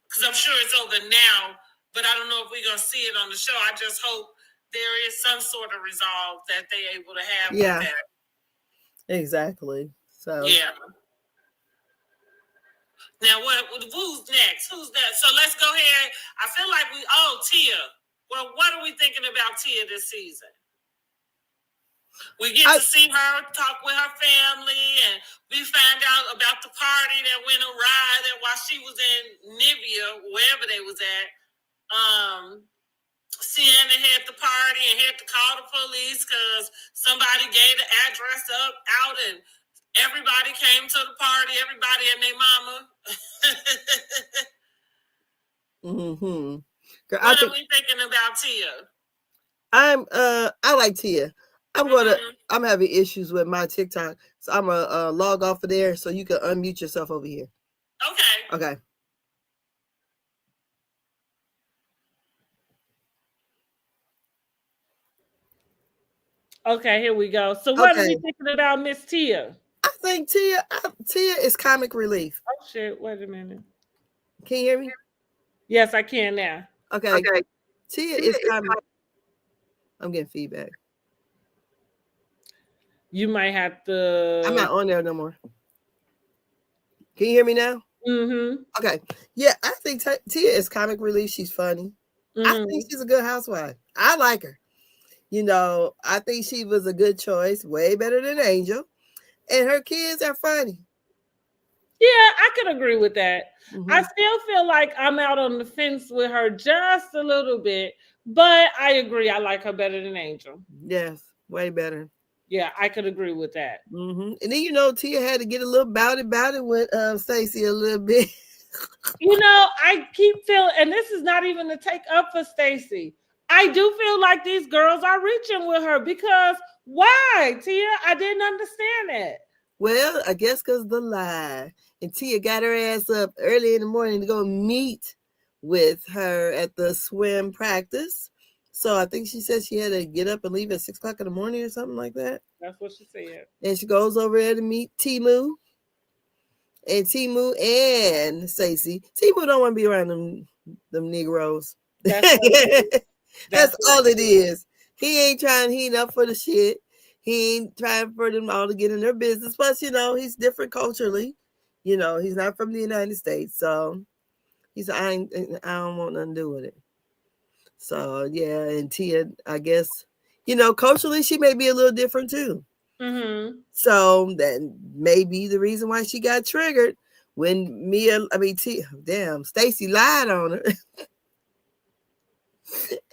[SPEAKER 2] because I'm sure it's over now, but I don't know if we're gonna see it on the show. I just hope there is some sort of resolve that they're able to have with that.
[SPEAKER 1] Exactly. So
[SPEAKER 2] yeah. Now who's next? Who's that? So let's go ahead. I feel like Tia. Well, what are we thinking about Tia this season? We get to see her talk with her family, and we find out about the party that went awry that while she was in Nivea, wherever they was at. Sienna had the party and had to call the police because somebody gave the address out, and everybody came to the party. Everybody and their mama.
[SPEAKER 1] mm-hmm.
[SPEAKER 2] What are we thinking about Tia?
[SPEAKER 1] I like Tia. I'm having issues with my TikTok, so I'm gonna log off of there so you can unmute yourself over here. Okay.
[SPEAKER 3] Okay, here we go. So what are we thinking about Miss Tia?
[SPEAKER 1] I think Tia is comic relief.
[SPEAKER 3] Oh shit, wait a minute.
[SPEAKER 1] Can you hear me?
[SPEAKER 3] Yes, I can now.
[SPEAKER 1] Okay. Tia is comic. I'm getting feedback.
[SPEAKER 3] You might have to.
[SPEAKER 1] I'm not on there no more. Can you hear me now?
[SPEAKER 3] Mm-hmm.
[SPEAKER 1] Okay. Yeah, I think Tia is comic relief. She's funny. Mm-hmm. I think she's a good housewife. I like her. You know, I think she was a good choice, way better than Angel. And her kids are funny.
[SPEAKER 3] Yeah, I could agree with that. Mm-hmm. I still feel like I'm out on the fence with her just a little bit, but I agree. I like her better than Angel.
[SPEAKER 1] Yes, way better.
[SPEAKER 3] Yeah, I could agree with that.
[SPEAKER 1] Mm-hmm. And then, you know, Tia had to get a little about it with Stacey a little bit.
[SPEAKER 3] You know, I keep feeling, and this is not even to take up for Stacey. I do feel like these girls are reaching with her because why, Tia? I didn't understand it.
[SPEAKER 1] Well, I guess because the lie. And Tia got her ass up early in the morning to go meet with her at the swim practice. So I think she said she had to get up and leave at 6 o'clock in the morning or something like that.
[SPEAKER 3] That's what she said.
[SPEAKER 1] And she goes over there to meet Timu. And Timu and Stacey. Timu don't want to be around them Negroes. That's all it is. He ain't trying to heat up for the shit. He ain't trying for them all to get in their business. Plus, he's different culturally. He's not from the United States. So he said, I don't want nothing to do with it. So, yeah. And Tia, I guess, culturally, she may be a little different too.
[SPEAKER 3] Mm-hmm.
[SPEAKER 1] So that may be the reason why she got triggered when Stacey lied on her.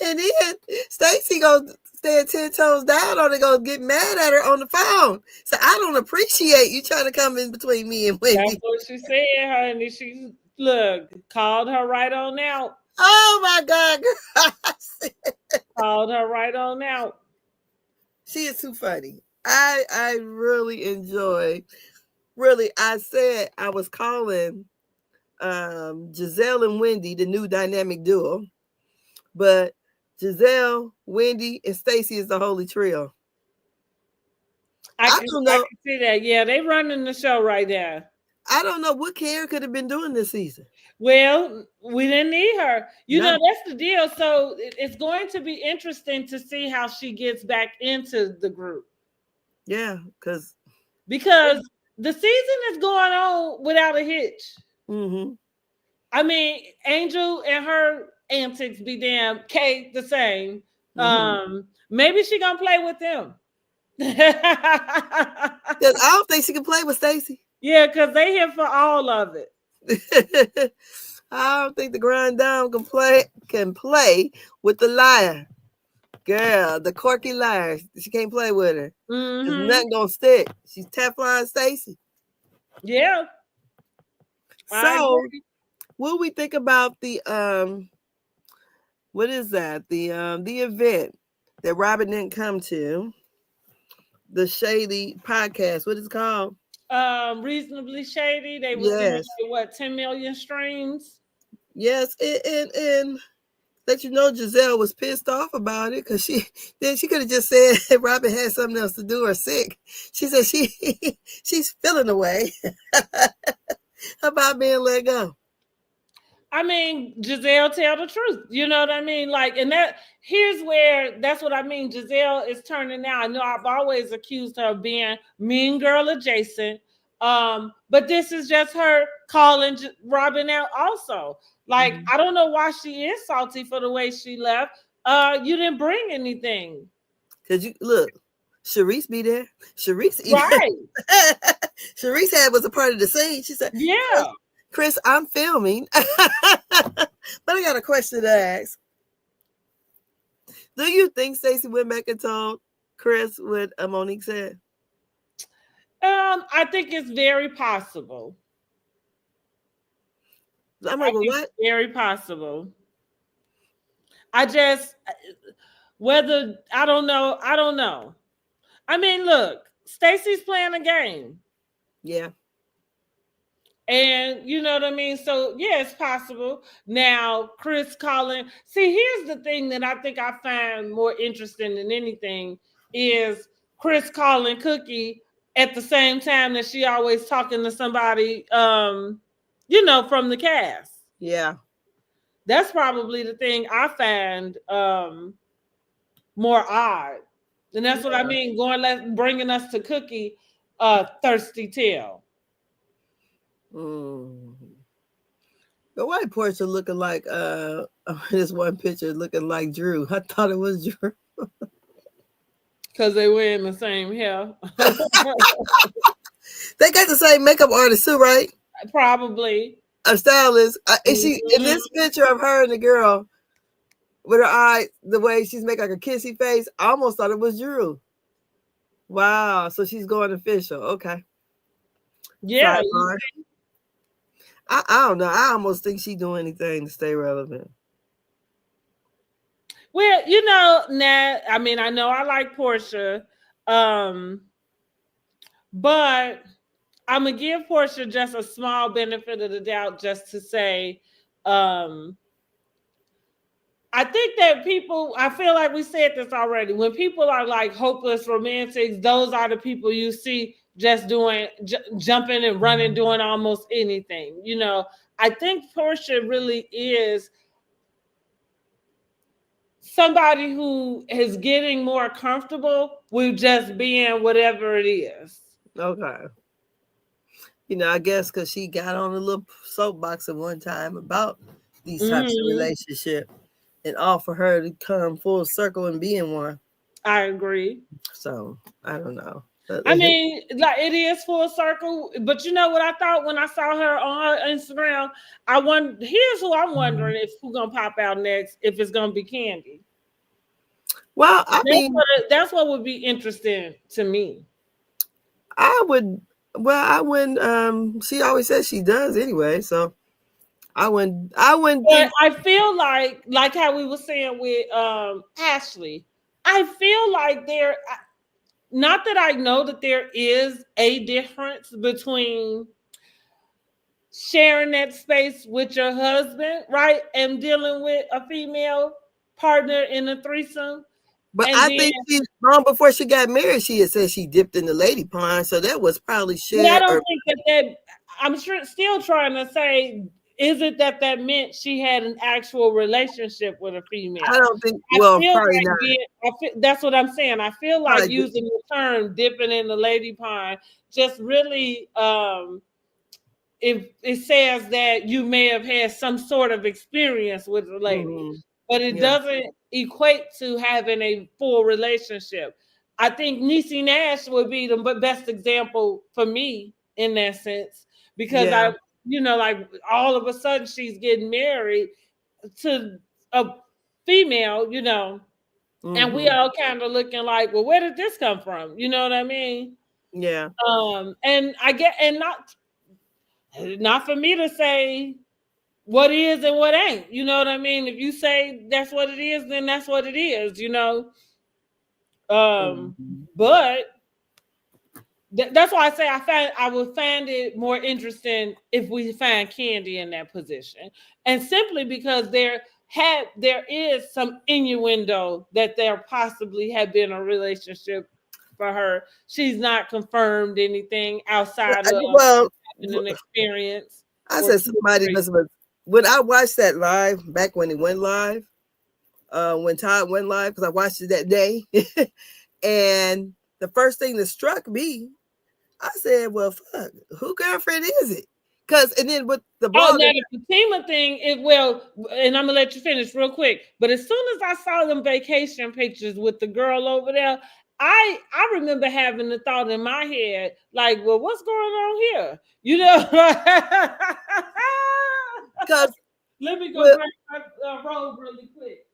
[SPEAKER 1] And then Stacey goes stand 10 toes down on it, go get mad at her on the phone. So I don't appreciate you trying to come in between me and Wendy.
[SPEAKER 3] That's what she said, honey. She called her right on out.
[SPEAKER 1] Oh my God, girl.
[SPEAKER 3] Called her right on out.
[SPEAKER 1] She is too funny. I really enjoy. I said I was calling Giselle and Wendy the new dynamic duo, but Giselle, Wendy, and Stacey is the holy trio.
[SPEAKER 3] I can see that. Yeah, they running the show right now.
[SPEAKER 1] I don't know what Karen could have been doing this season.
[SPEAKER 3] Well, we didn't need her. That's the deal. So it's going to be interesting to see how she gets back into the group.
[SPEAKER 1] Yeah, because
[SPEAKER 3] the season is going on without a hitch.
[SPEAKER 1] Mm-hmm.
[SPEAKER 3] I mean, Angel and her antics be damn. Kate the same. Mm-hmm. Maybe she gonna play with them.
[SPEAKER 1] I don't think she can play with Stacey.
[SPEAKER 3] Yeah, because they here for all of it.
[SPEAKER 1] I don't think the grind down can play with the liar. Girl, the quirky liar. She can't play with her. Mm-hmm. Nothing gonna stick. She's Teflon Stacey.
[SPEAKER 3] Yeah.
[SPEAKER 1] So what we think about the what is that? The event that Robin didn't come to. The Shady podcast. What is it called?
[SPEAKER 3] Reasonably Shady. They were doing 10 million streams.
[SPEAKER 1] Yes, and let Giselle was pissed off about it because she could have just said Robin had something else to do or sick. She said she's feeling away about being let go.
[SPEAKER 3] I mean, Giselle tell the truth. You know what I mean? That's what I mean. Giselle is turning now. I know I've always accused her of being mean girl adjacent. But this is just her calling Robin out also. Mm-hmm. I don't know why she is salty for the way she left. You didn't bring anything.
[SPEAKER 1] Because Sharice be there. Sharice
[SPEAKER 3] right.
[SPEAKER 1] Sharice was a part of the scene. She said,
[SPEAKER 3] yeah.
[SPEAKER 1] Chris, I'm filming. But I got a question to ask. Do you think Stacey went back and told Chris what Monique said?
[SPEAKER 3] I think it's very possible.
[SPEAKER 1] I'm like, well, what?
[SPEAKER 3] Very possible. I don't know. I mean, look, Stacey's playing a game.
[SPEAKER 1] Yeah.
[SPEAKER 3] And you know what I mean? So, yeah, it's possible. Now, Chris calling. See, here's the thing that I think I find more interesting than anything is Chris calling Cookie at the same time that she always talking to somebody, from the cast.
[SPEAKER 1] Yeah.
[SPEAKER 3] That's probably the thing I find more odd. And that's what I mean, bringing us to Cookie, thirsty tail.
[SPEAKER 1] But why Portia looking like this one picture looking like Drew? I thought it was Drew.
[SPEAKER 3] Because they wearing the same hair.
[SPEAKER 1] They got the same makeup artist too, right?
[SPEAKER 3] Probably.
[SPEAKER 1] A stylist. She in this picture of her and the girl with her eye, the way she's making like a kissy face, I almost thought it was Drew. Wow. So she's going official. Okay.
[SPEAKER 3] Yeah.
[SPEAKER 1] I don't know. I almost think she doing anything to stay relevant.
[SPEAKER 3] Well, I know I like Portia, but I'm gonna give Portia just a small benefit of the doubt, just to say, I think that people, I feel like we said this already. When people are like hopeless romantics, those are the people you see just doing, jumping and running, doing almost anything. You know, I think Portia really is somebody who is getting more comfortable with just being whatever it is.
[SPEAKER 1] Okay. You know, I guess because she got on a little soapbox at one time about these types of relationship, and all for her to come full circle and be in one.
[SPEAKER 3] I agree.
[SPEAKER 1] So I don't know.
[SPEAKER 3] I mean, like, it is full circle, but you know what I thought when I saw her on her Instagram? Here's who I'm wondering if who's gonna pop out next, if it's gonna be Candy.
[SPEAKER 1] Well,
[SPEAKER 3] that's what would be interesting to me.
[SPEAKER 1] I wouldn't. She always says she does anyway, so I wouldn't.
[SPEAKER 3] But I feel like how we were saying with Ashley. I feel like not that I know that there is a difference between sharing that space with your husband, right, and dealing with a female partner in a threesome.
[SPEAKER 1] But I think she, long before she got married, she had said she dipped in the lady pond, so that was probably shared.
[SPEAKER 3] But I don't think that I'm still trying to say, is it that meant she had an actual relationship with a female?
[SPEAKER 1] I don't think. Well, probably not.
[SPEAKER 3] That's what I'm saying. I feel like using the term "dipping in the lady pond" just really, if it says that you may have had some sort of experience with a lady, but it doesn't equate to having a full relationship. I think Niecy Nash would be the best example for me in that sense, because like all of a sudden she's getting married to a female, and we all kind of looking like, well, where did this come from? You know what I mean?
[SPEAKER 1] Yeah.
[SPEAKER 3] And I get, and not for me to say what is and what ain't. You know what I mean? If you say that's what it is, then that's what it is, But that's why I say I would find it more interesting if we find Candy in that position. And simply because there is some innuendo that there possibly had been a relationship for her. She's not confirmed anything outside of an experience.
[SPEAKER 1] I said somebody when I watched that live back when it went live, when Todd went live, because I watched it that day, and the first thing that struck me, I said, "Well, fuck, who girlfriend is it?" And then with the
[SPEAKER 3] now the Fatima thing, and I'm gonna let you finish real quick. But as soon as I saw them vacation pictures with the girl over there, I remember having the thought in my head, like, well, what's going on here? Because let me go grab my robe really quick.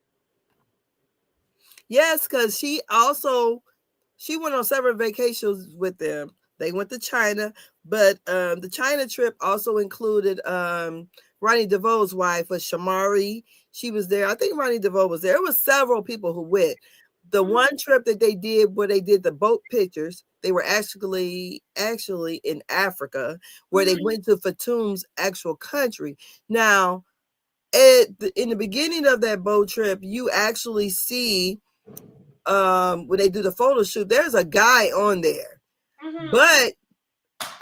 [SPEAKER 1] Yes, because she went on several vacations with them. They went to China, but the China trip also included Ronnie DeVoe's wife, was Shamari. She was there. I think Ronnie DeVoe was there. There was several people who went. The one trip that they did where they did the boat pictures, they were actually in Africa, where they went to Fatum's actual country. Now, in the beginning of that boat trip, you actually see when they do the photo shoot, there's a guy on there. But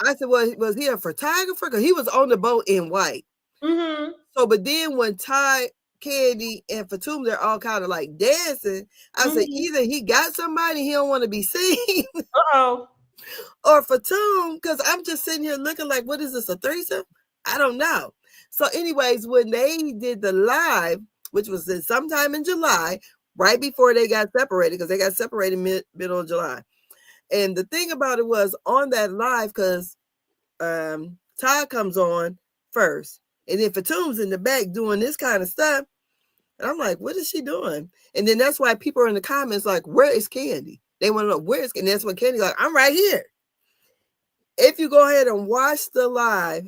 [SPEAKER 1] I said, well, was he a photographer? Because he was on the boat in white. So, but then when Ty, Candy, and Fatum, they're all kind of like dancing, I said, either he got somebody he don't want to be seen, or Fatum, because I'm just sitting here looking like, what is this, a threesome? I don't know. So anyways, when they did the live, which was sometime in July, right before they got separated, because they got separated middle of July. And the thing about it was on that live, because Ty comes on first, and then Fatum's in the back doing this kind of stuff. And I'm like, what is she doing? And then that's why people are in the comments like, where is Candy? They want to know where is Candy. And that's when Candy's like, I'm right here. If you go ahead and watch the live,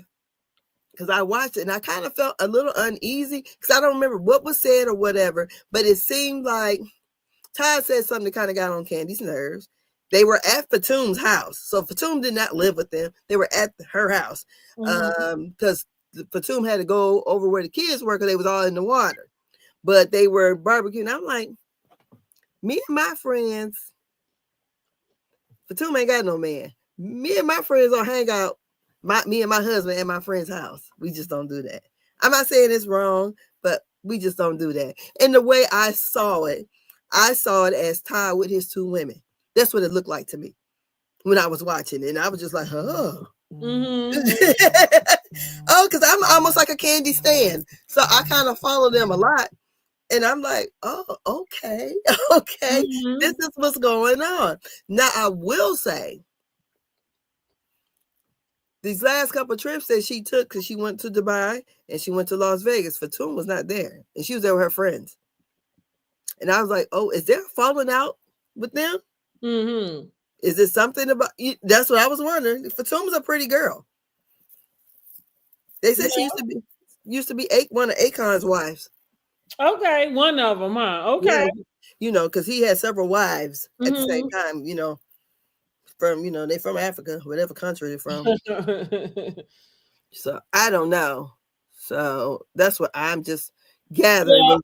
[SPEAKER 1] because I watched it and I kind of felt a little uneasy because I don't remember what was said or whatever, but it seemed like Ty said something that kind of got on Candy's nerves. They were at Fatum's house. So Fatum did not live with them. They were at her house. Because Fatum had to go over where the kids were because they was all in the water. But they were barbecuing. I'm like, me and my friends, Fatum ain't got no man. Me and my friends don't hang out. Me and my husband at my friend's house. We just don't do that. I'm not saying it's wrong, but we just don't do that. And the way I saw it as Ty with his two women. That's what it looked like to me when I was watching it. And I was just like, oh. Oh, because I'm almost like a Candy stan. So I kind of follow them a lot. And I'm like, oh, okay. Okay. This is what's going on. Now, I will say, these last couple of trips that she took, because she went to Dubai and she went to Las Vegas, Fatum was not there. And she was there with her friends. And I was like, oh, is there falling out with them? Is it something about you? That's what I was wondering. Fatum was a pretty girl. They said she used to be one of Akon's wives.
[SPEAKER 3] Okay, one of them, huh? Okay.
[SPEAKER 1] Yeah, you know, because he had several wives at the same time, you know, they from Africa, whatever country they're from. So I don't know. So that's what I'm just gathering.
[SPEAKER 3] Well,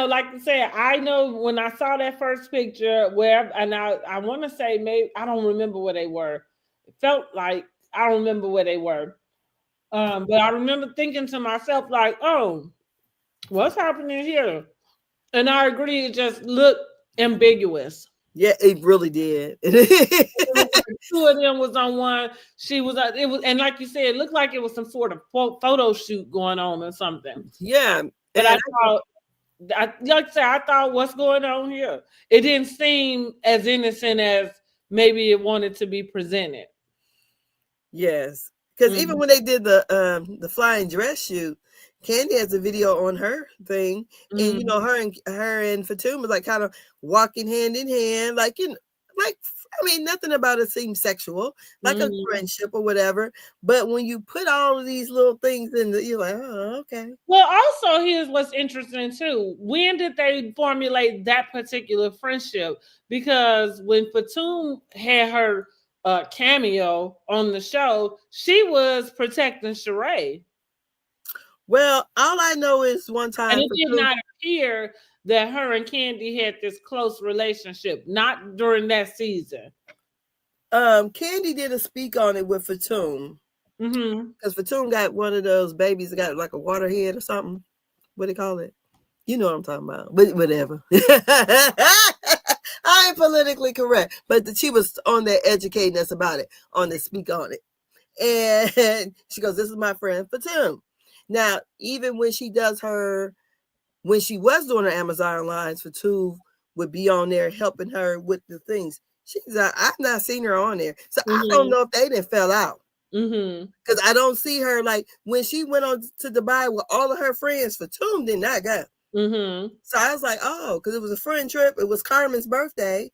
[SPEAKER 3] like I said, I know when I saw that first picture I want to say maybe I don't remember where they were. It felt like I don't remember where they were. But I remember thinking to myself, like, oh, what's happening here? And I agree, it just looked ambiguous.
[SPEAKER 1] Yeah, it really did.
[SPEAKER 3] Two of them was on one. She was. It was, and like you said, it looked like it was some sort of photo shoot going on or something.
[SPEAKER 1] Yeah,
[SPEAKER 3] but I thought, what's going on here? It didn't seem as innocent as maybe it wanted to be presented.
[SPEAKER 1] Yes, because even when they did the flying dress shoot, Candy has a video on her thing, and you know her and Fatum was like kind of walking hand in hand, like I mean, nothing about it seemed sexual, like a friendship or whatever. But when you put all of these little things in, you're like, oh, okay.
[SPEAKER 3] Well, also here's what's interesting too. When did they formulate that particular friendship? Because when Fatum had her cameo on the show, she was protecting Sheree.
[SPEAKER 1] Well, all I know is one time,
[SPEAKER 3] and it did not appear that her and Candy had this close relationship, not during that season.
[SPEAKER 1] Candy didn't speak on it with Fatum. Because Fatum got one of those babies that got like a water head or something. What do they call it? You know what I'm talking about. But whatever. I ain't politically correct. But she was on there educating us about it, on the speak on it. And she goes, this is my friend Fatum. Now, even when she was doing her Amazon lines, Fatum would be on there helping her with the things. I've not seen her on there. So I don't know if they didn't fell out. Because I don't see her, like, when she went on to Dubai with all of her friends, Fatum did not go. So I was like, oh, because it was a friend trip. It was Carmen's birthday.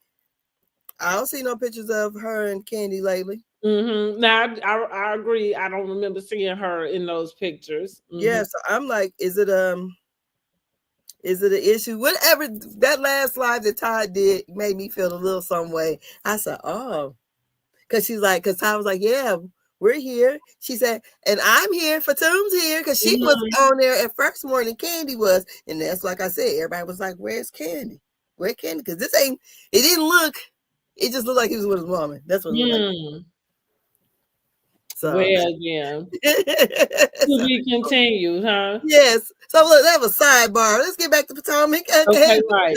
[SPEAKER 1] I don't see no pictures of her and Candy lately.
[SPEAKER 3] Now I agree. I don't remember seeing her in those pictures.
[SPEAKER 1] Yeah, so I'm like, is it an issue? Whatever, that last live that Todd did made me feel a little some way. I said, oh, because Todd was like, yeah, we're here. She said, and I'm here. Fatum's here, because she was on there at first more than Candy was, and that's like I said, everybody was like, where's Candy? Where's Candy? Because it just looked like he was with his woman. That's what it looked like. So,
[SPEAKER 3] well, yeah. To be continued, huh?
[SPEAKER 1] Yes. So look, that was sidebar. Let's get back to Potomac.
[SPEAKER 3] Okay, right.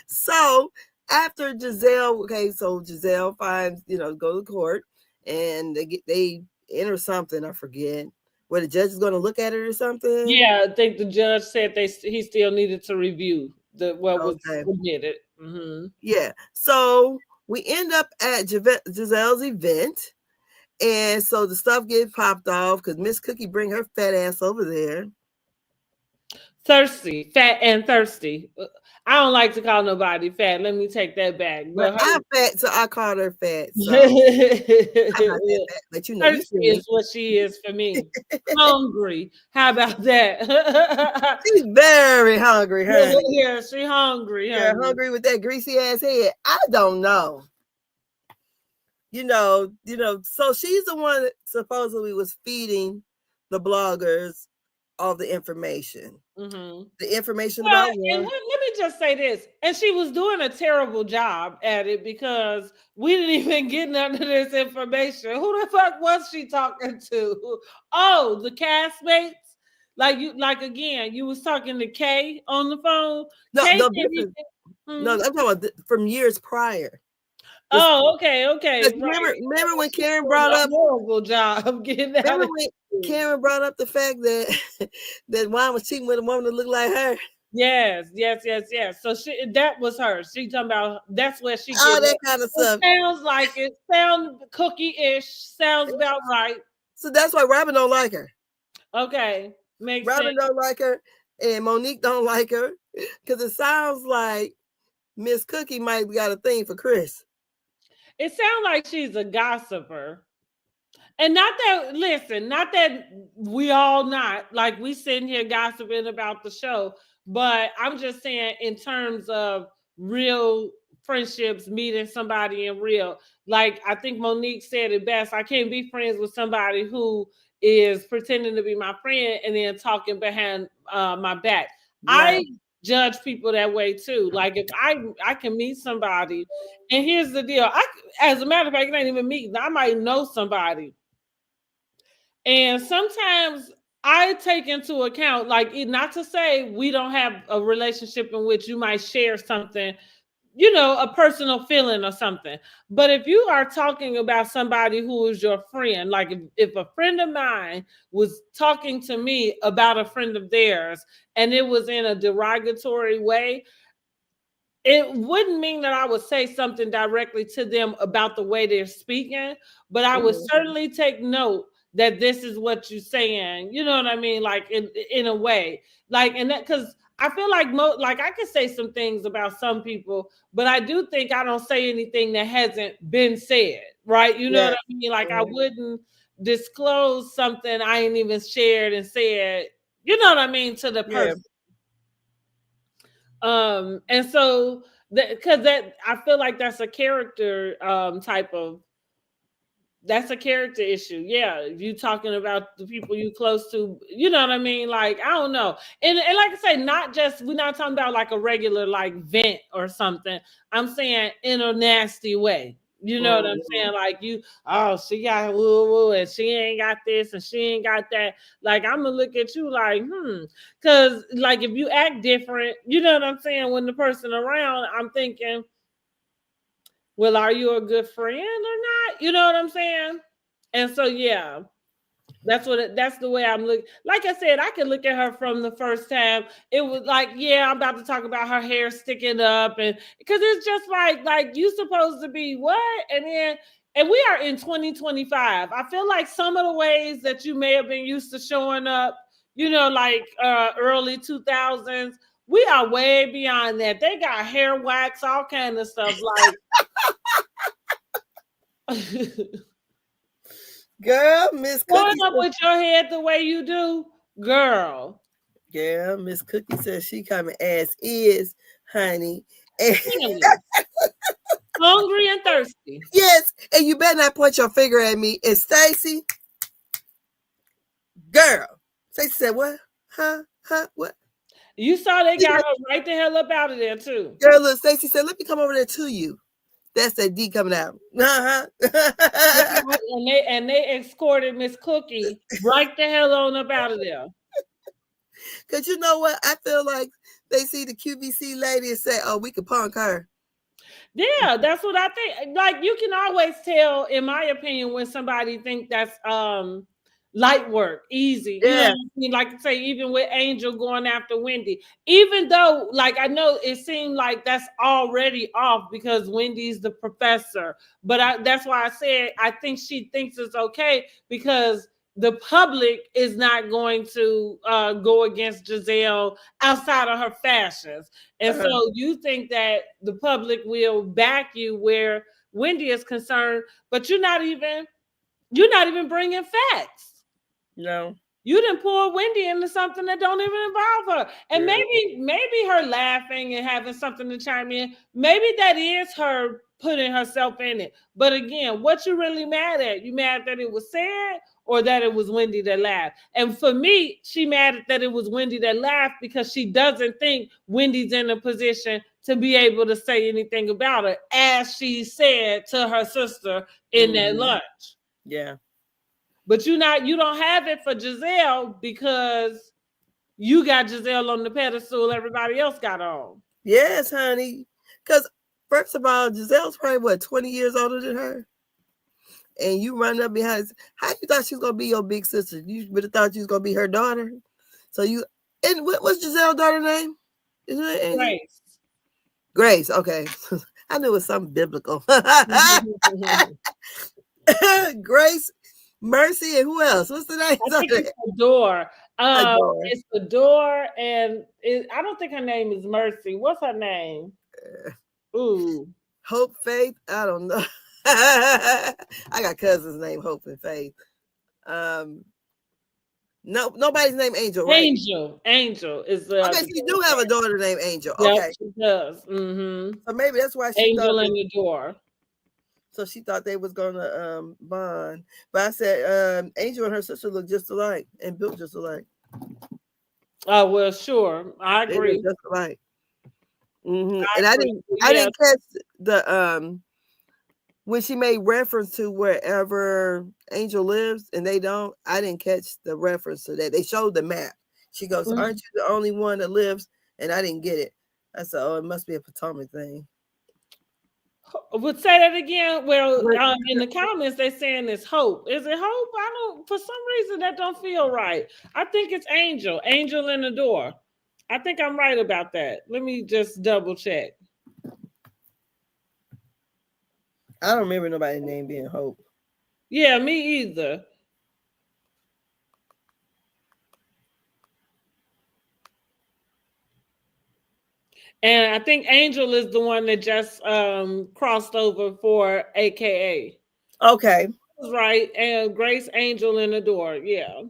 [SPEAKER 1] So after Giselle, so Giselle finds, go to court, and they enter something. I forget where the judge is going to look at it or something.
[SPEAKER 3] Yeah, I think the judge said he still needed to review what was submitted.
[SPEAKER 1] Yeah. So we end up at Giselle's event. And so the stuff gets popped off because Miss Cookie bring her fat ass over there.
[SPEAKER 3] Fat and thirsty. I don't like to call nobody fat. Let me take that back.
[SPEAKER 1] But I'm fat, so I call her fat. So I'm not that fat, but
[SPEAKER 3] thirsty is what she is for me. Hungry. How about that?
[SPEAKER 1] She's very hungry, honey.
[SPEAKER 3] Yeah, she's hungry.
[SPEAKER 1] Yeah, hungry with that greasy ass head. I don't know. So she's the one that supposedly was feeding the bloggers all the information.
[SPEAKER 3] Mm-hmm.
[SPEAKER 1] The information about
[SPEAKER 3] and
[SPEAKER 1] war.
[SPEAKER 3] let me just say this. And she was doing a terrible job at it because we didn't even get none of this information. Who the fuck was she talking to? Oh, the castmates? Like again, you was talking to Kay on the phone.
[SPEAKER 1] No,
[SPEAKER 3] Kay
[SPEAKER 1] no,
[SPEAKER 3] didn't
[SPEAKER 1] this is,
[SPEAKER 3] even,
[SPEAKER 1] no, I'm talking about from years prior.
[SPEAKER 3] Oh, okay.
[SPEAKER 1] Remember when Karen
[SPEAKER 3] Doing
[SPEAKER 1] brought
[SPEAKER 3] a
[SPEAKER 1] up
[SPEAKER 3] horrible job getting out
[SPEAKER 1] remember
[SPEAKER 3] of
[SPEAKER 1] when Karen brought up the fact that that Juan was cheating with a woman that looked like her?
[SPEAKER 3] Yes. So that was her. She talking about that's where she
[SPEAKER 1] All
[SPEAKER 3] get
[SPEAKER 1] that
[SPEAKER 3] it.
[SPEAKER 1] kind of
[SPEAKER 3] It
[SPEAKER 1] stuff.
[SPEAKER 3] sounds like it. Sound cookie-ish. Sounds about right.
[SPEAKER 1] So that's why Robin don't like her.
[SPEAKER 3] Okay. Makes
[SPEAKER 1] Robin
[SPEAKER 3] sense.
[SPEAKER 1] don't like her, and Monique don't like her because it sounds like Miss Cookie might got a thing for Chris.
[SPEAKER 3] It sounds like she's a gossiper. And not that we all not like we sitting here gossiping about the show, but I'm just saying in terms of real friendships, meeting somebody in real. Like I think Monique said it best. I can't be friends with somebody who is pretending to be my friend and then talking behind my back.
[SPEAKER 1] No.
[SPEAKER 3] I judge people that way too. Like if I can meet somebody, and here's the deal. As a matter of fact, it ain't even meeting. I might know somebody. And sometimes I take into account, like, not to say we don't have a relationship in which you might share something, a personal feeling or something. But if you are talking about somebody who is your friend, like if a friend of mine was talking to me about a friend of theirs and it was in a derogatory way, it wouldn't mean that I would say something directly to them about the way they're speaking, but I would certainly take note that this is what you're saying. You know what I mean? Like in a way, like, and that, because I feel like like I could say some things about some people, but I do think I don't say anything that hasn't been said, right? You know what I mean? Like I wouldn't disclose something I ain't even shared and said, you know what I mean, to the person. And so because that I feel like that's a character that's a character issue. Yeah, you talking about the people you close to, you know what I mean? Like, I don't know. And like I say, not just, we're not talking about like a regular like vent or something. I'm saying in a nasty way. You know what I'm saying? Like she got woo and she ain't got this and she ain't got that. Like I'm gonna look at you like, because like if you act different, you know what I'm saying? When the person around, I'm thinking, well, are you a good friend or not? You know what I'm saying? And so yeah, that's the way I'm looking. Like I said, I could look at her from the first time. It was like, yeah, I'm about to talk about her hair sticking up, and because it's just like you supposed to be what? And we are in 2025. I feel like some of the ways that you may have been used to showing up, like early 2000s, we are way beyond that. They got hair wax, all kind of stuff. Like
[SPEAKER 1] girl, Miss Cookie
[SPEAKER 3] going up with your head the way you do, girl.
[SPEAKER 1] Yeah, Miss Cookie says she coming as is, honey.
[SPEAKER 3] Hungry and thirsty.
[SPEAKER 1] Yes, and you better not point your finger at me. And Stacy, girl, Stacy said what? Huh? What?
[SPEAKER 3] You saw they got her right the hell up out of there too.
[SPEAKER 1] Girl, look, Stacy said, let me come over there to you. That's that D coming out.
[SPEAKER 3] And they escorted Miss Cookie right the hell on up out of there.
[SPEAKER 1] Cause you know what? I feel like they see the QVC lady and say, "Oh, we could punk her."
[SPEAKER 3] Yeah, that's what I think. Like you can always tell, in my opinion, when somebody think that's light work, easy. You know what I mean? Like I say, even with Angel going after Wendy, even though like I know it seemed like that's already off because Wendy's the professor, but that's why I said I think she thinks it's okay because the public is not going to go against Giselle outside of her fashions. And so you think that the public will back you where Wendy is concerned, but you're not even bringing facts.
[SPEAKER 1] No.
[SPEAKER 3] You didn't pull Wendy into something that don't even involve her. And maybe her laughing and having something to chime in, maybe that is her putting herself in it. But again, what you really mad at? You mad that it was sad or that it was Wendy that laughed? And for me, she mad that it was Wendy that laughed because she doesn't think Wendy's in a position to be able to say anything about her, as she said to her sister in that lunch.
[SPEAKER 1] Yeah.
[SPEAKER 3] But you don't have it for Giselle because you got Giselle on the pedestal everybody else got on.
[SPEAKER 1] Yes, honey. Because first of all, Giselle's probably what, 20 years older than her? And you run up behind, how you thought she was gonna be your big sister? You would have thought she was gonna be her daughter. So you, and what was Giselle's daughter's name? Isn't it
[SPEAKER 3] Grace.
[SPEAKER 1] Grace, okay. I knew it was something biblical. Grace, Mercy, and who else? What's the name?
[SPEAKER 3] I think it's Adore. It's Adore, and I don't think her name is Mercy. What's her name? Ooh.
[SPEAKER 1] Hope, Faith. I don't know. I got cousins named Hope and Faith. No, nobody's named Angel, right?
[SPEAKER 3] Angel is
[SPEAKER 1] okay, she do have a daughter named Angel.
[SPEAKER 3] Yep,
[SPEAKER 1] okay,
[SPEAKER 3] she does. Mm-hmm.
[SPEAKER 1] So maybe that's why she
[SPEAKER 3] Angel and Adore.
[SPEAKER 1] So she thought they was gonna bond. But I said Angel and her sister look just alike and built just alike.
[SPEAKER 3] Oh well, sure. I agree.
[SPEAKER 1] They look just alike. And I didn't catch the when she made reference to wherever Angel lives and they don't. I didn't catch the reference to that. They showed the map. She goes, "Aren't you the only one that lives?" And I didn't get it. I said, "Oh, it must be a Potomac thing."
[SPEAKER 3] Would say that again. Well, in the comments they're saying it's Hope. Is it Hope? I don't. For some reason that don't feel right. I think it's Angel in the door. I think I'm right about that. Let me just double check.
[SPEAKER 1] I don't remember nobody's name being Hope.
[SPEAKER 3] Yeah, me either. And I think Angel is the one that just crossed over for AKA.
[SPEAKER 1] Okay.
[SPEAKER 3] Right. And Grace, Angel, and Adore. Yeah.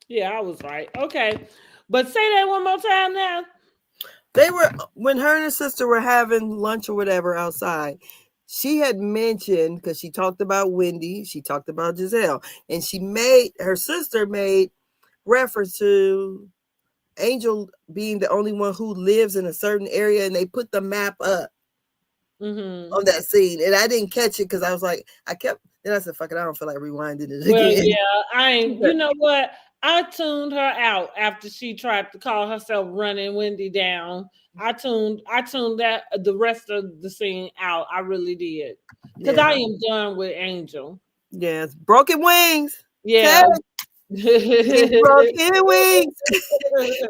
[SPEAKER 3] Yeah, I was right. Okay. But say that one more time now.
[SPEAKER 1] They were, when her and her sister were having lunch or whatever outside, she had mentioned, because she talked about Wendy, she talked about Giselle, and her sister made reference to Angel being the only one who lives in a certain area, and they put the map up on that scene. And I didn't catch it because I was like, then I said, fuck it, I don't feel like rewinding it again.
[SPEAKER 3] Yeah, I ain't, you know what? I tuned her out after she tried to call herself running Wendy down. I tuned that the rest of the scene out. I really did. Because I am done with Angel.
[SPEAKER 1] Yes. Broken wings.
[SPEAKER 3] Yeah.
[SPEAKER 1] Broken wings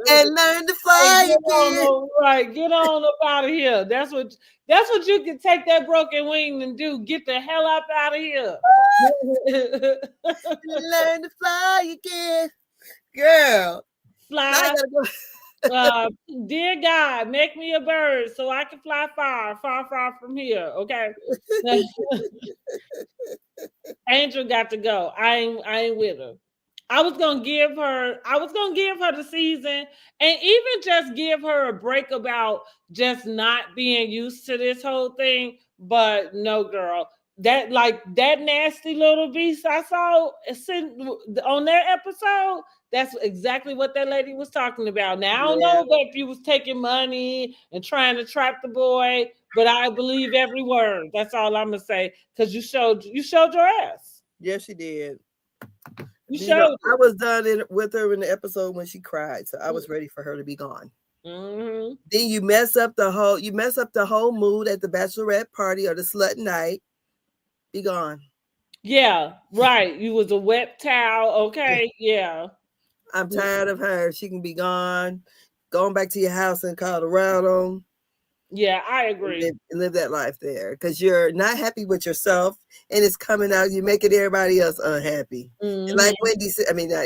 [SPEAKER 1] and learn to fly again.
[SPEAKER 3] Right, get on up out of here. That's what you can take that broken wing and do. Get the hell up out of here.
[SPEAKER 1] Learn to fly again, girl.
[SPEAKER 3] Fly. Dear God, make me a bird so I can fly far, far, far from here. Okay. Angel got to go. I ain't with her. I was gonna give her the season and even just give her a break about just not being used to this whole thing. But no, girl, that nasty little beast I saw sitting on that episode, that's exactly what that lady was talking about. Now I don't know if you was taking money and trying to trap the boy, but I believe every word. That's all I'm gonna say, because you showed your ass.
[SPEAKER 1] Yes, she did.
[SPEAKER 3] I
[SPEAKER 1] was done with her in the episode when she cried, so I was ready for her to be gone. Then you mess up the whole mood at the bachelorette party or the slut night. Be gone.
[SPEAKER 3] Yeah, right. You was a wet towel. Okay, yeah.
[SPEAKER 1] I'm tired of her. She can be gone. Going back to your house in Colorado.
[SPEAKER 3] Yeah, I agree.
[SPEAKER 1] Live that life there, because you're not happy with yourself, and it's coming out. You're making everybody else unhappy. And like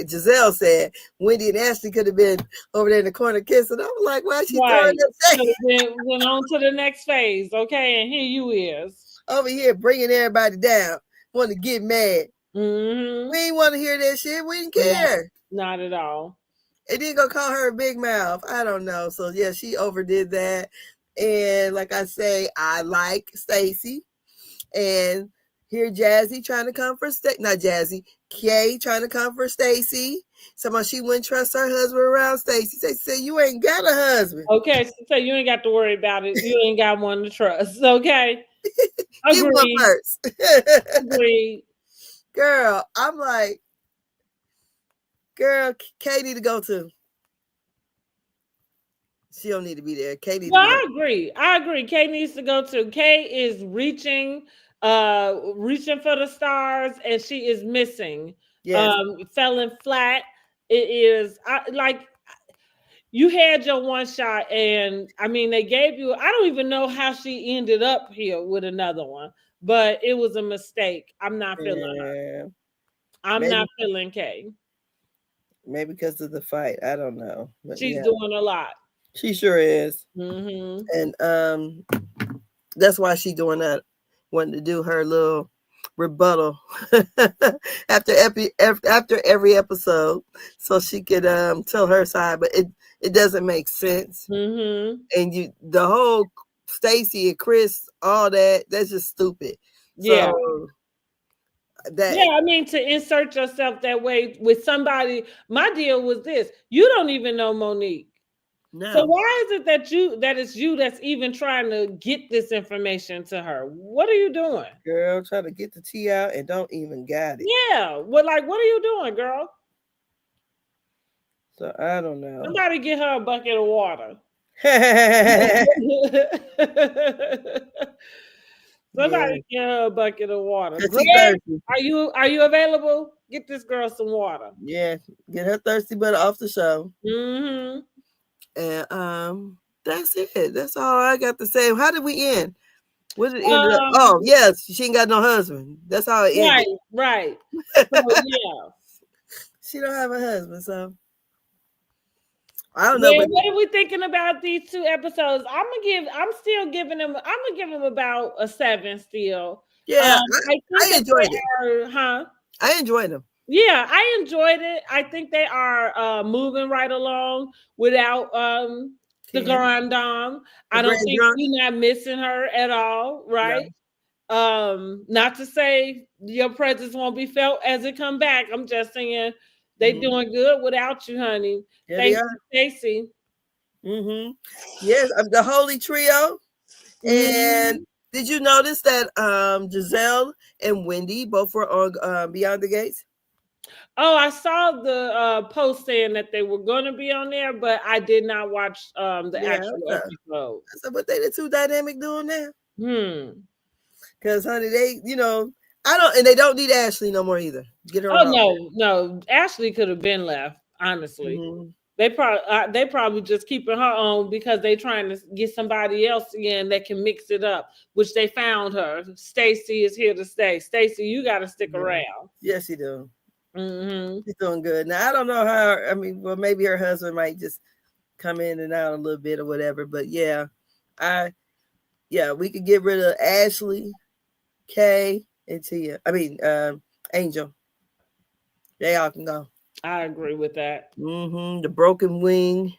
[SPEAKER 1] Giselle said, Wendy and Ashley could have been over there in the corner kissing. I was like, why is she throwing that?
[SPEAKER 3] Went on to the next phase. Okay, and here you is
[SPEAKER 1] over here bringing everybody down. Want to get mad. We ain't want to hear that shit. We didn't care.
[SPEAKER 3] Not at all.
[SPEAKER 1] And then go call her a big mouth. I don't know. So yeah, she overdid that. And like I say, I like Stacy. And here Jazzy trying to come for not Jazzy, Kay trying to come for Stacy. Somehow she wouldn't trust her husband around Stacy. Stacy said, "You ain't got a husband."
[SPEAKER 3] Okay, so you ain't got to worry about it. You ain't got one to trust. Okay.
[SPEAKER 1] Get one
[SPEAKER 3] Agreed.
[SPEAKER 1] first.
[SPEAKER 3] Agreed.
[SPEAKER 1] Girl, I'm like, girl, Kay need to go too. She don't need to be there. Kay needs to be there.
[SPEAKER 3] I agree. Kay needs to go too. Kay is reaching for the stars, and she is missing.
[SPEAKER 1] Yes.
[SPEAKER 3] Falling flat. It is like you had your one shot, and I mean they gave you. I don't even know how she ended up here with another one, but it was a mistake. I'm not feeling her. I'm not feeling Kay.
[SPEAKER 1] Maybe because of the fight. I don't know.
[SPEAKER 3] But she's doing a lot.
[SPEAKER 1] She sure is.
[SPEAKER 3] Mm-hmm.
[SPEAKER 1] And that's why she's doing that, wanting to do her little rebuttal after every episode, so she could tell her side. But it doesn't make sense.
[SPEAKER 3] Mm-hmm.
[SPEAKER 1] And the whole Stacy and Chris, all that's just stupid.
[SPEAKER 3] Yeah.
[SPEAKER 1] So,
[SPEAKER 3] I mean, to insert yourself that way with somebody. My deal was this: you don't even know Monique. No. So why is it that it's you that's even trying to get this information to her? What are you doing?
[SPEAKER 1] Girl, trying to get the tea out and don't even got it.
[SPEAKER 3] Yeah. Well, like, what are you doing, girl?
[SPEAKER 1] So I don't know.
[SPEAKER 3] Somebody get her a bucket of water. Somebody get her a bucket of water. Greg, are you available? Get this girl some water.
[SPEAKER 1] Yeah, get her thirsty butt off the show.
[SPEAKER 3] Mm-hmm.
[SPEAKER 1] And that's it. That's all I got to say. How did we end? What did it end up? Oh, yes, she ain't got no husband. That's how it ended.
[SPEAKER 3] Right. So, yeah.
[SPEAKER 1] She don't have a husband, so I don't know.
[SPEAKER 3] But what are we thinking about these two episodes? I'm gonna give them about a 7 still.
[SPEAKER 1] Yeah, I enjoyed it. I enjoyed them.
[SPEAKER 3] Yeah, I enjoyed it. I think they are moving right along without the Grand Dame. I don't think you're not missing her at all, right? No. Not to say your presence won't be felt as it come back. I'm just saying they doing good without you, honey.
[SPEAKER 1] Yeah,
[SPEAKER 3] thank you, Stacey.
[SPEAKER 1] Mm-hmm. Yes, the Holy Trio. And did you notice that Giselle and Wendy both were on Beyond the Gates?
[SPEAKER 3] Oh, I saw the post saying that they were going to be on there, but I did not watch the actual episode.
[SPEAKER 1] So what they the two dynamic doing now? Because honey, they they don't need Ashley no more either. Get her.
[SPEAKER 3] Oh no, Ashley could have been left. Honestly, they probably just keeping her on because they trying to get somebody else in that can mix it up. Which they found her. Stacy is here to stay. Stacy, you got to stick around.
[SPEAKER 1] Yes, you do. She's doing good. Now I don't know how. I mean, well, maybe her husband might just come in and out a little bit or whatever. But yeah, we could get rid of Ashley, Kay, and Tia. I mean, Angel. They all can go.
[SPEAKER 3] I agree with that.
[SPEAKER 1] The broken wing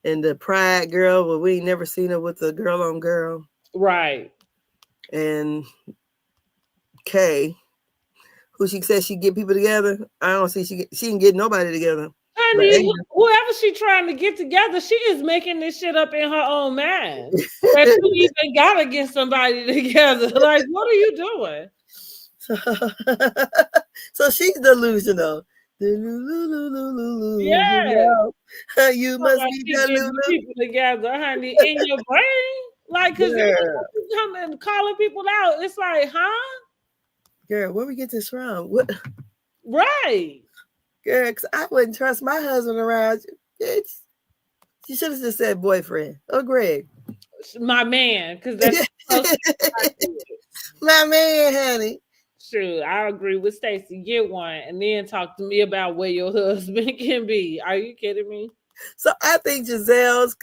[SPEAKER 1] and the pride girl. Well, we ain't never seen her with a girl on girl. Right. And Kay, who she said she get people together. I don't see she can get nobody together.
[SPEAKER 3] Honey, whoever she trying to get together, she is making this shit up in her own mind. That you even gotta get somebody together. Like, what are you doing?
[SPEAKER 1] So she's delusional.
[SPEAKER 3] Yeah.
[SPEAKER 1] You must be delusional.
[SPEAKER 3] People together, honey, in your brain. Like, because you come and calling people out. It's like, huh?
[SPEAKER 1] Girl, where we get this from? What?
[SPEAKER 3] Right.
[SPEAKER 1] Girl, because I wouldn't trust my husband around you. Bitch. She should have just said boyfriend. Oh, Greg.
[SPEAKER 3] My man. Because that's
[SPEAKER 1] my man, honey.
[SPEAKER 3] True. I agree with Stacey. Get one and then talk to me about where your husband can be. Are you kidding me?
[SPEAKER 1] So I think Giselle's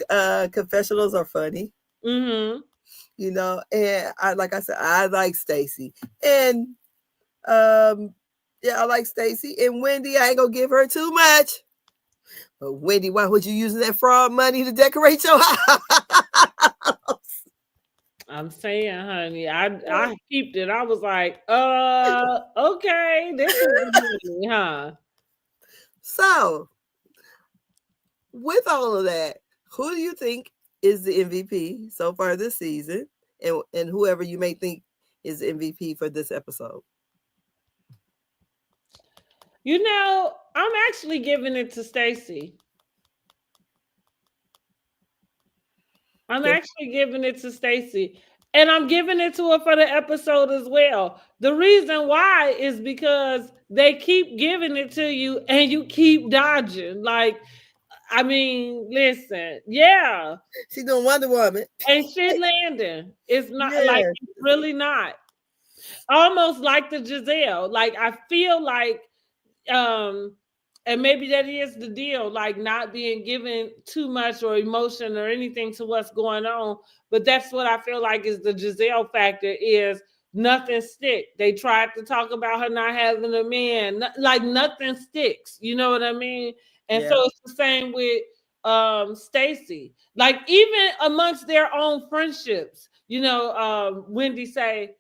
[SPEAKER 1] confessionals are funny. And like I said, I like Stacey. And I like Stacey. And Wendy, I ain't gonna give her too much. But Wendy, why would you use that fraud money to decorate your house?
[SPEAKER 3] I'm saying, honey, I peeped it. I was like, okay, this is the money, huh?
[SPEAKER 1] So, with all of that, who do you think is the MVP so far this season, and whoever you may think is the MVP for this episode?
[SPEAKER 3] You know, I'm actually giving it to Stacy. I'm
[SPEAKER 1] Okay.
[SPEAKER 3] actually giving it to Stacy. And I'm giving it to her for the episode as well. The reason why is because they keep giving it to you and you keep dodging. Like, I mean, listen, yeah.
[SPEAKER 1] She's doing Wonder Woman.
[SPEAKER 3] Ain't shit landing. It's not like
[SPEAKER 1] Yeah.
[SPEAKER 3] it's really not. Almost like the Giselle. Like I feel like and maybe that is the deal, like not being given too much or emotion or anything to what's going on. But that's what I feel like is the Giselle factor is nothing stick. They tried to talk about her not having a man, like nothing sticks. You know what I mean? And
[SPEAKER 1] Yeah.
[SPEAKER 3] so it's the same with Stacy. Like even amongst their own friendships, you know, Wendy say,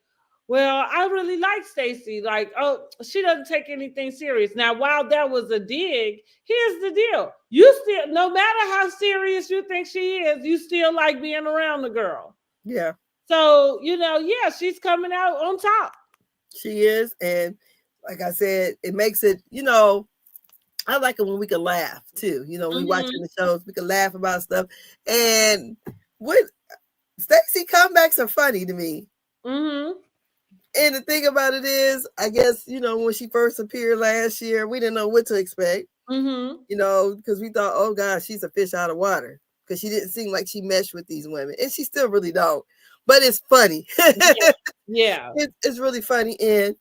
[SPEAKER 3] well, I really like Stacy. Like, oh, she doesn't take anything serious. Now, while that was a dig, here's the deal. You still, no matter how serious you think she is, you still like being around the girl.
[SPEAKER 1] Yeah.
[SPEAKER 3] So, you know, yeah, she's coming out on top.
[SPEAKER 1] She is. And like I said, it makes it, you know, I like it when we can laugh too. You know, we watching the shows, we can laugh about stuff. And with Stacy comebacks are funny to me.
[SPEAKER 3] Mm-hmm.
[SPEAKER 1] And the thing about it is, I guess, you know, when she first appeared last year, we didn't know what to expect.
[SPEAKER 3] Mm-hmm.
[SPEAKER 1] You know, because we thought, oh gosh, she's a fish out of water. Because she didn't seem like she meshed with these women. And she still really don't. But it's funny.
[SPEAKER 3] Yeah.
[SPEAKER 1] It's really funny. And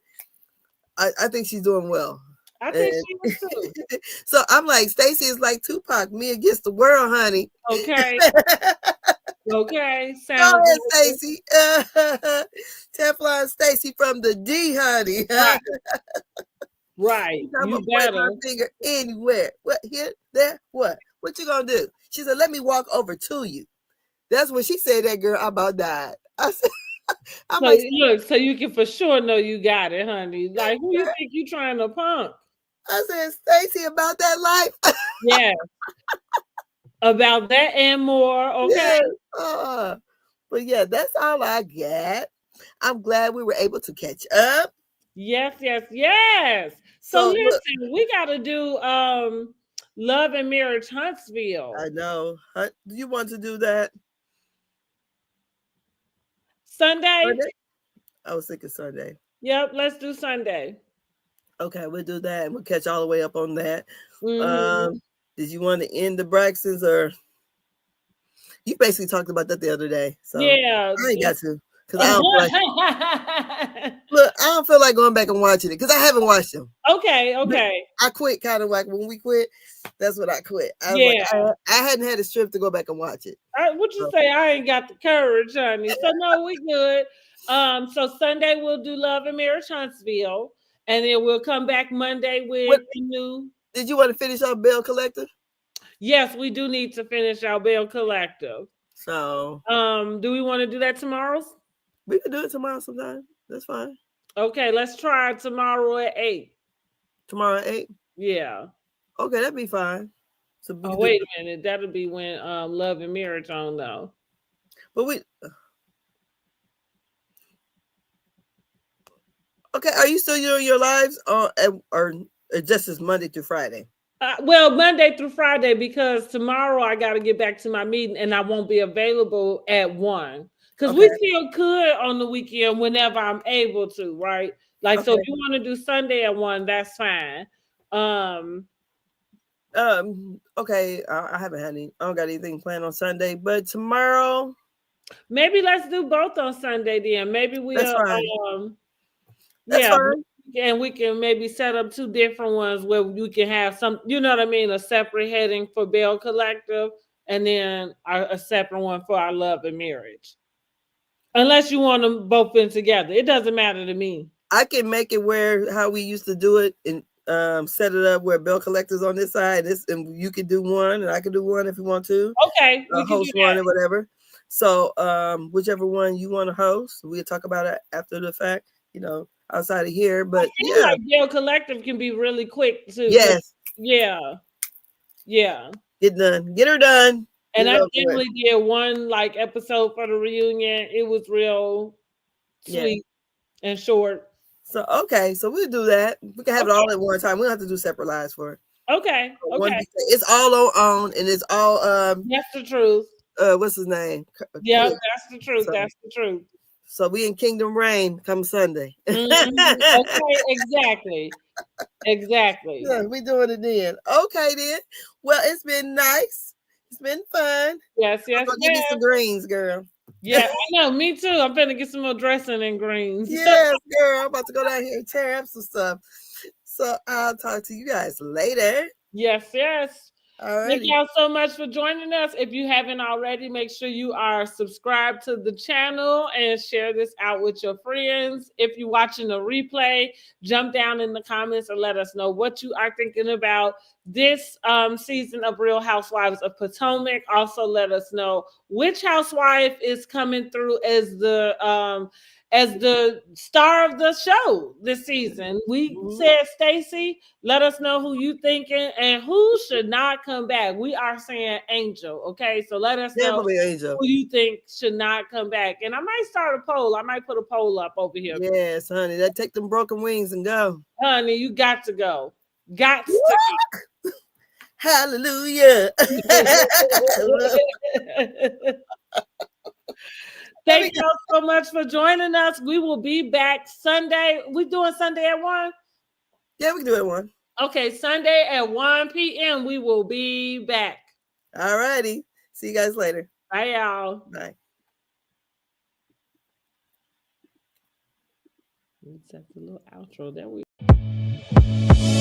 [SPEAKER 1] I think she's doing well.
[SPEAKER 3] I think she was too.
[SPEAKER 1] So I'm like, Stacy is like Tupac, me against the world, honey.
[SPEAKER 3] Okay. Okay.
[SPEAKER 1] Go
[SPEAKER 3] Sounds
[SPEAKER 1] ahead,
[SPEAKER 3] good.
[SPEAKER 1] Stacy. Teflon Stacy from the D, honey.
[SPEAKER 3] Right. Right.
[SPEAKER 1] I'm
[SPEAKER 3] You
[SPEAKER 1] gonna point
[SPEAKER 3] better.
[SPEAKER 1] my finger anywhere. What here? There? What? What you gonna do? She said, "Let me walk over to you." That's when she said that, girl. I about died. I said, I'm
[SPEAKER 3] So
[SPEAKER 1] like,
[SPEAKER 3] look, so you can for sure know you got it, honey. Like who you think you trying to punk?
[SPEAKER 1] I said, Stacy, about that life.
[SPEAKER 3] Yeah. About that and more. Okay.
[SPEAKER 1] Yeah. But yeah, that's all I got. I'm glad we were able to catch up.
[SPEAKER 3] Yes, yes, yes. So listen, we gotta do Love and Marriage Huntsville.
[SPEAKER 1] I know. Do you want to do that?
[SPEAKER 3] Sunday?
[SPEAKER 1] I was thinking Sunday.
[SPEAKER 3] Yep, let's do Sunday.
[SPEAKER 1] Okay, we'll do that and we'll catch all the way up on that.
[SPEAKER 3] Mm-hmm.
[SPEAKER 1] Did you want to end the Braxtons or you basically talked about that the other day? So
[SPEAKER 3] yeah,
[SPEAKER 1] I ain't got to because I don't feel like going back and watching it because I haven't watched them.
[SPEAKER 3] Okay.
[SPEAKER 1] I quit kind of like when we quit. That's when I quit. I hadn't had a strip to go back and watch it.
[SPEAKER 3] What you say? I ain't got the courage, honey. So no, we good. So Sunday we'll do Love and Marriage Huntsville, and then we'll come back Monday with the new.
[SPEAKER 1] Did you want to finish our Bell Collective?
[SPEAKER 3] Yes, we do need to finish our Bell Collective.
[SPEAKER 1] So,
[SPEAKER 3] do we want to do that tomorrow?
[SPEAKER 1] We can do it tomorrow sometime. That's fine.
[SPEAKER 3] Okay, let's try tomorrow at 8.
[SPEAKER 1] Tomorrow at 8?
[SPEAKER 3] Yeah.
[SPEAKER 1] Okay, that'd be fine. So
[SPEAKER 3] wait a minute. That'll be when Love and Marriage on though.
[SPEAKER 1] But okay, are you still doing your lives or just as Monday through Friday?
[SPEAKER 3] Well, Monday through Friday, because tomorrow I got to get back to my meeting and I won't be available at 1. Because we still could on the weekend whenever I'm able to, right? Like, so if you want to do Sunday at 1, that's fine.
[SPEAKER 1] Okay, I haven't had I don't got anything planned on Sunday, but tomorrow.
[SPEAKER 3] Maybe let's do both on Sunday then. Maybe we'll,
[SPEAKER 1] that's fine.
[SPEAKER 3] That's fine. And we can maybe set up 2 different ones where you can have some, you know what I mean, a separate heading for Bell Collective and then a separate one for our Love and Marriage. Unless you want them both in together. It doesn't matter to me.
[SPEAKER 1] I can make it where how we used to do it and set it up where Bell Collector's on this side, and you can do one and I can do one if you want to.
[SPEAKER 3] Okay.
[SPEAKER 1] We can host one or whatever. So whichever one you want to host, we'll talk about it after the fact, outside of here. But yeah,
[SPEAKER 3] like Yale Collective can be really quick too.
[SPEAKER 1] yes,
[SPEAKER 3] Yeah.
[SPEAKER 1] get her done.
[SPEAKER 3] And I definitely did one like episode for the reunion. It was real sweet and short.
[SPEAKER 1] So okay, so we'll do that. We can have it all at one time. We don't have to do separate lives for it.
[SPEAKER 3] Okay.
[SPEAKER 1] It's all on and it's all
[SPEAKER 3] that's the truth.
[SPEAKER 1] What's his name?
[SPEAKER 3] Yeah, that's the truth. That's the truth.
[SPEAKER 1] So we in Kingdom Reign come Sunday.
[SPEAKER 3] Okay, exactly.
[SPEAKER 1] Yeah, we doing it then. Okay then. Well, it's been nice. It's been fun.
[SPEAKER 3] Yes.
[SPEAKER 1] Give me some greens, girl.
[SPEAKER 3] Yeah, I know. Me too. I'm gonna get some more dressing and greens.
[SPEAKER 1] Yes, girl. I'm about to go down here and tear up some stuff. So I'll talk to you guys later.
[SPEAKER 3] Yes.
[SPEAKER 1] All right.
[SPEAKER 3] Thank y'all so much for joining us. If you haven't already, make sure you are subscribed to the channel and share this out with your friends. If you're watching a replay, jump down in the comments and let us know what you are thinking about this season of Real Housewives of Potomac. Also, let us know which housewife is coming through as the star of the show this season. We said Stacey. Let us know who you thinking and who should not come back. We are saying Angel. Okay, so let us know
[SPEAKER 1] Angel.
[SPEAKER 3] Who you think should not come back. And I might start a poll. I might put a poll up over here.
[SPEAKER 1] Yes, honey. That take them broken wings and go.
[SPEAKER 3] Honey, you got to go. Got to.
[SPEAKER 1] Hallelujah.
[SPEAKER 3] Thank y'all so much for joining us. We will be back Sunday. We doing Sunday at 1?
[SPEAKER 1] Yeah, we can do it at 1.
[SPEAKER 3] Okay, Sunday at 1 p.m. We will be back.
[SPEAKER 1] All righty. See you guys later.
[SPEAKER 3] Bye, y'all.
[SPEAKER 1] Bye.
[SPEAKER 3] Let's set the little outro. There we go.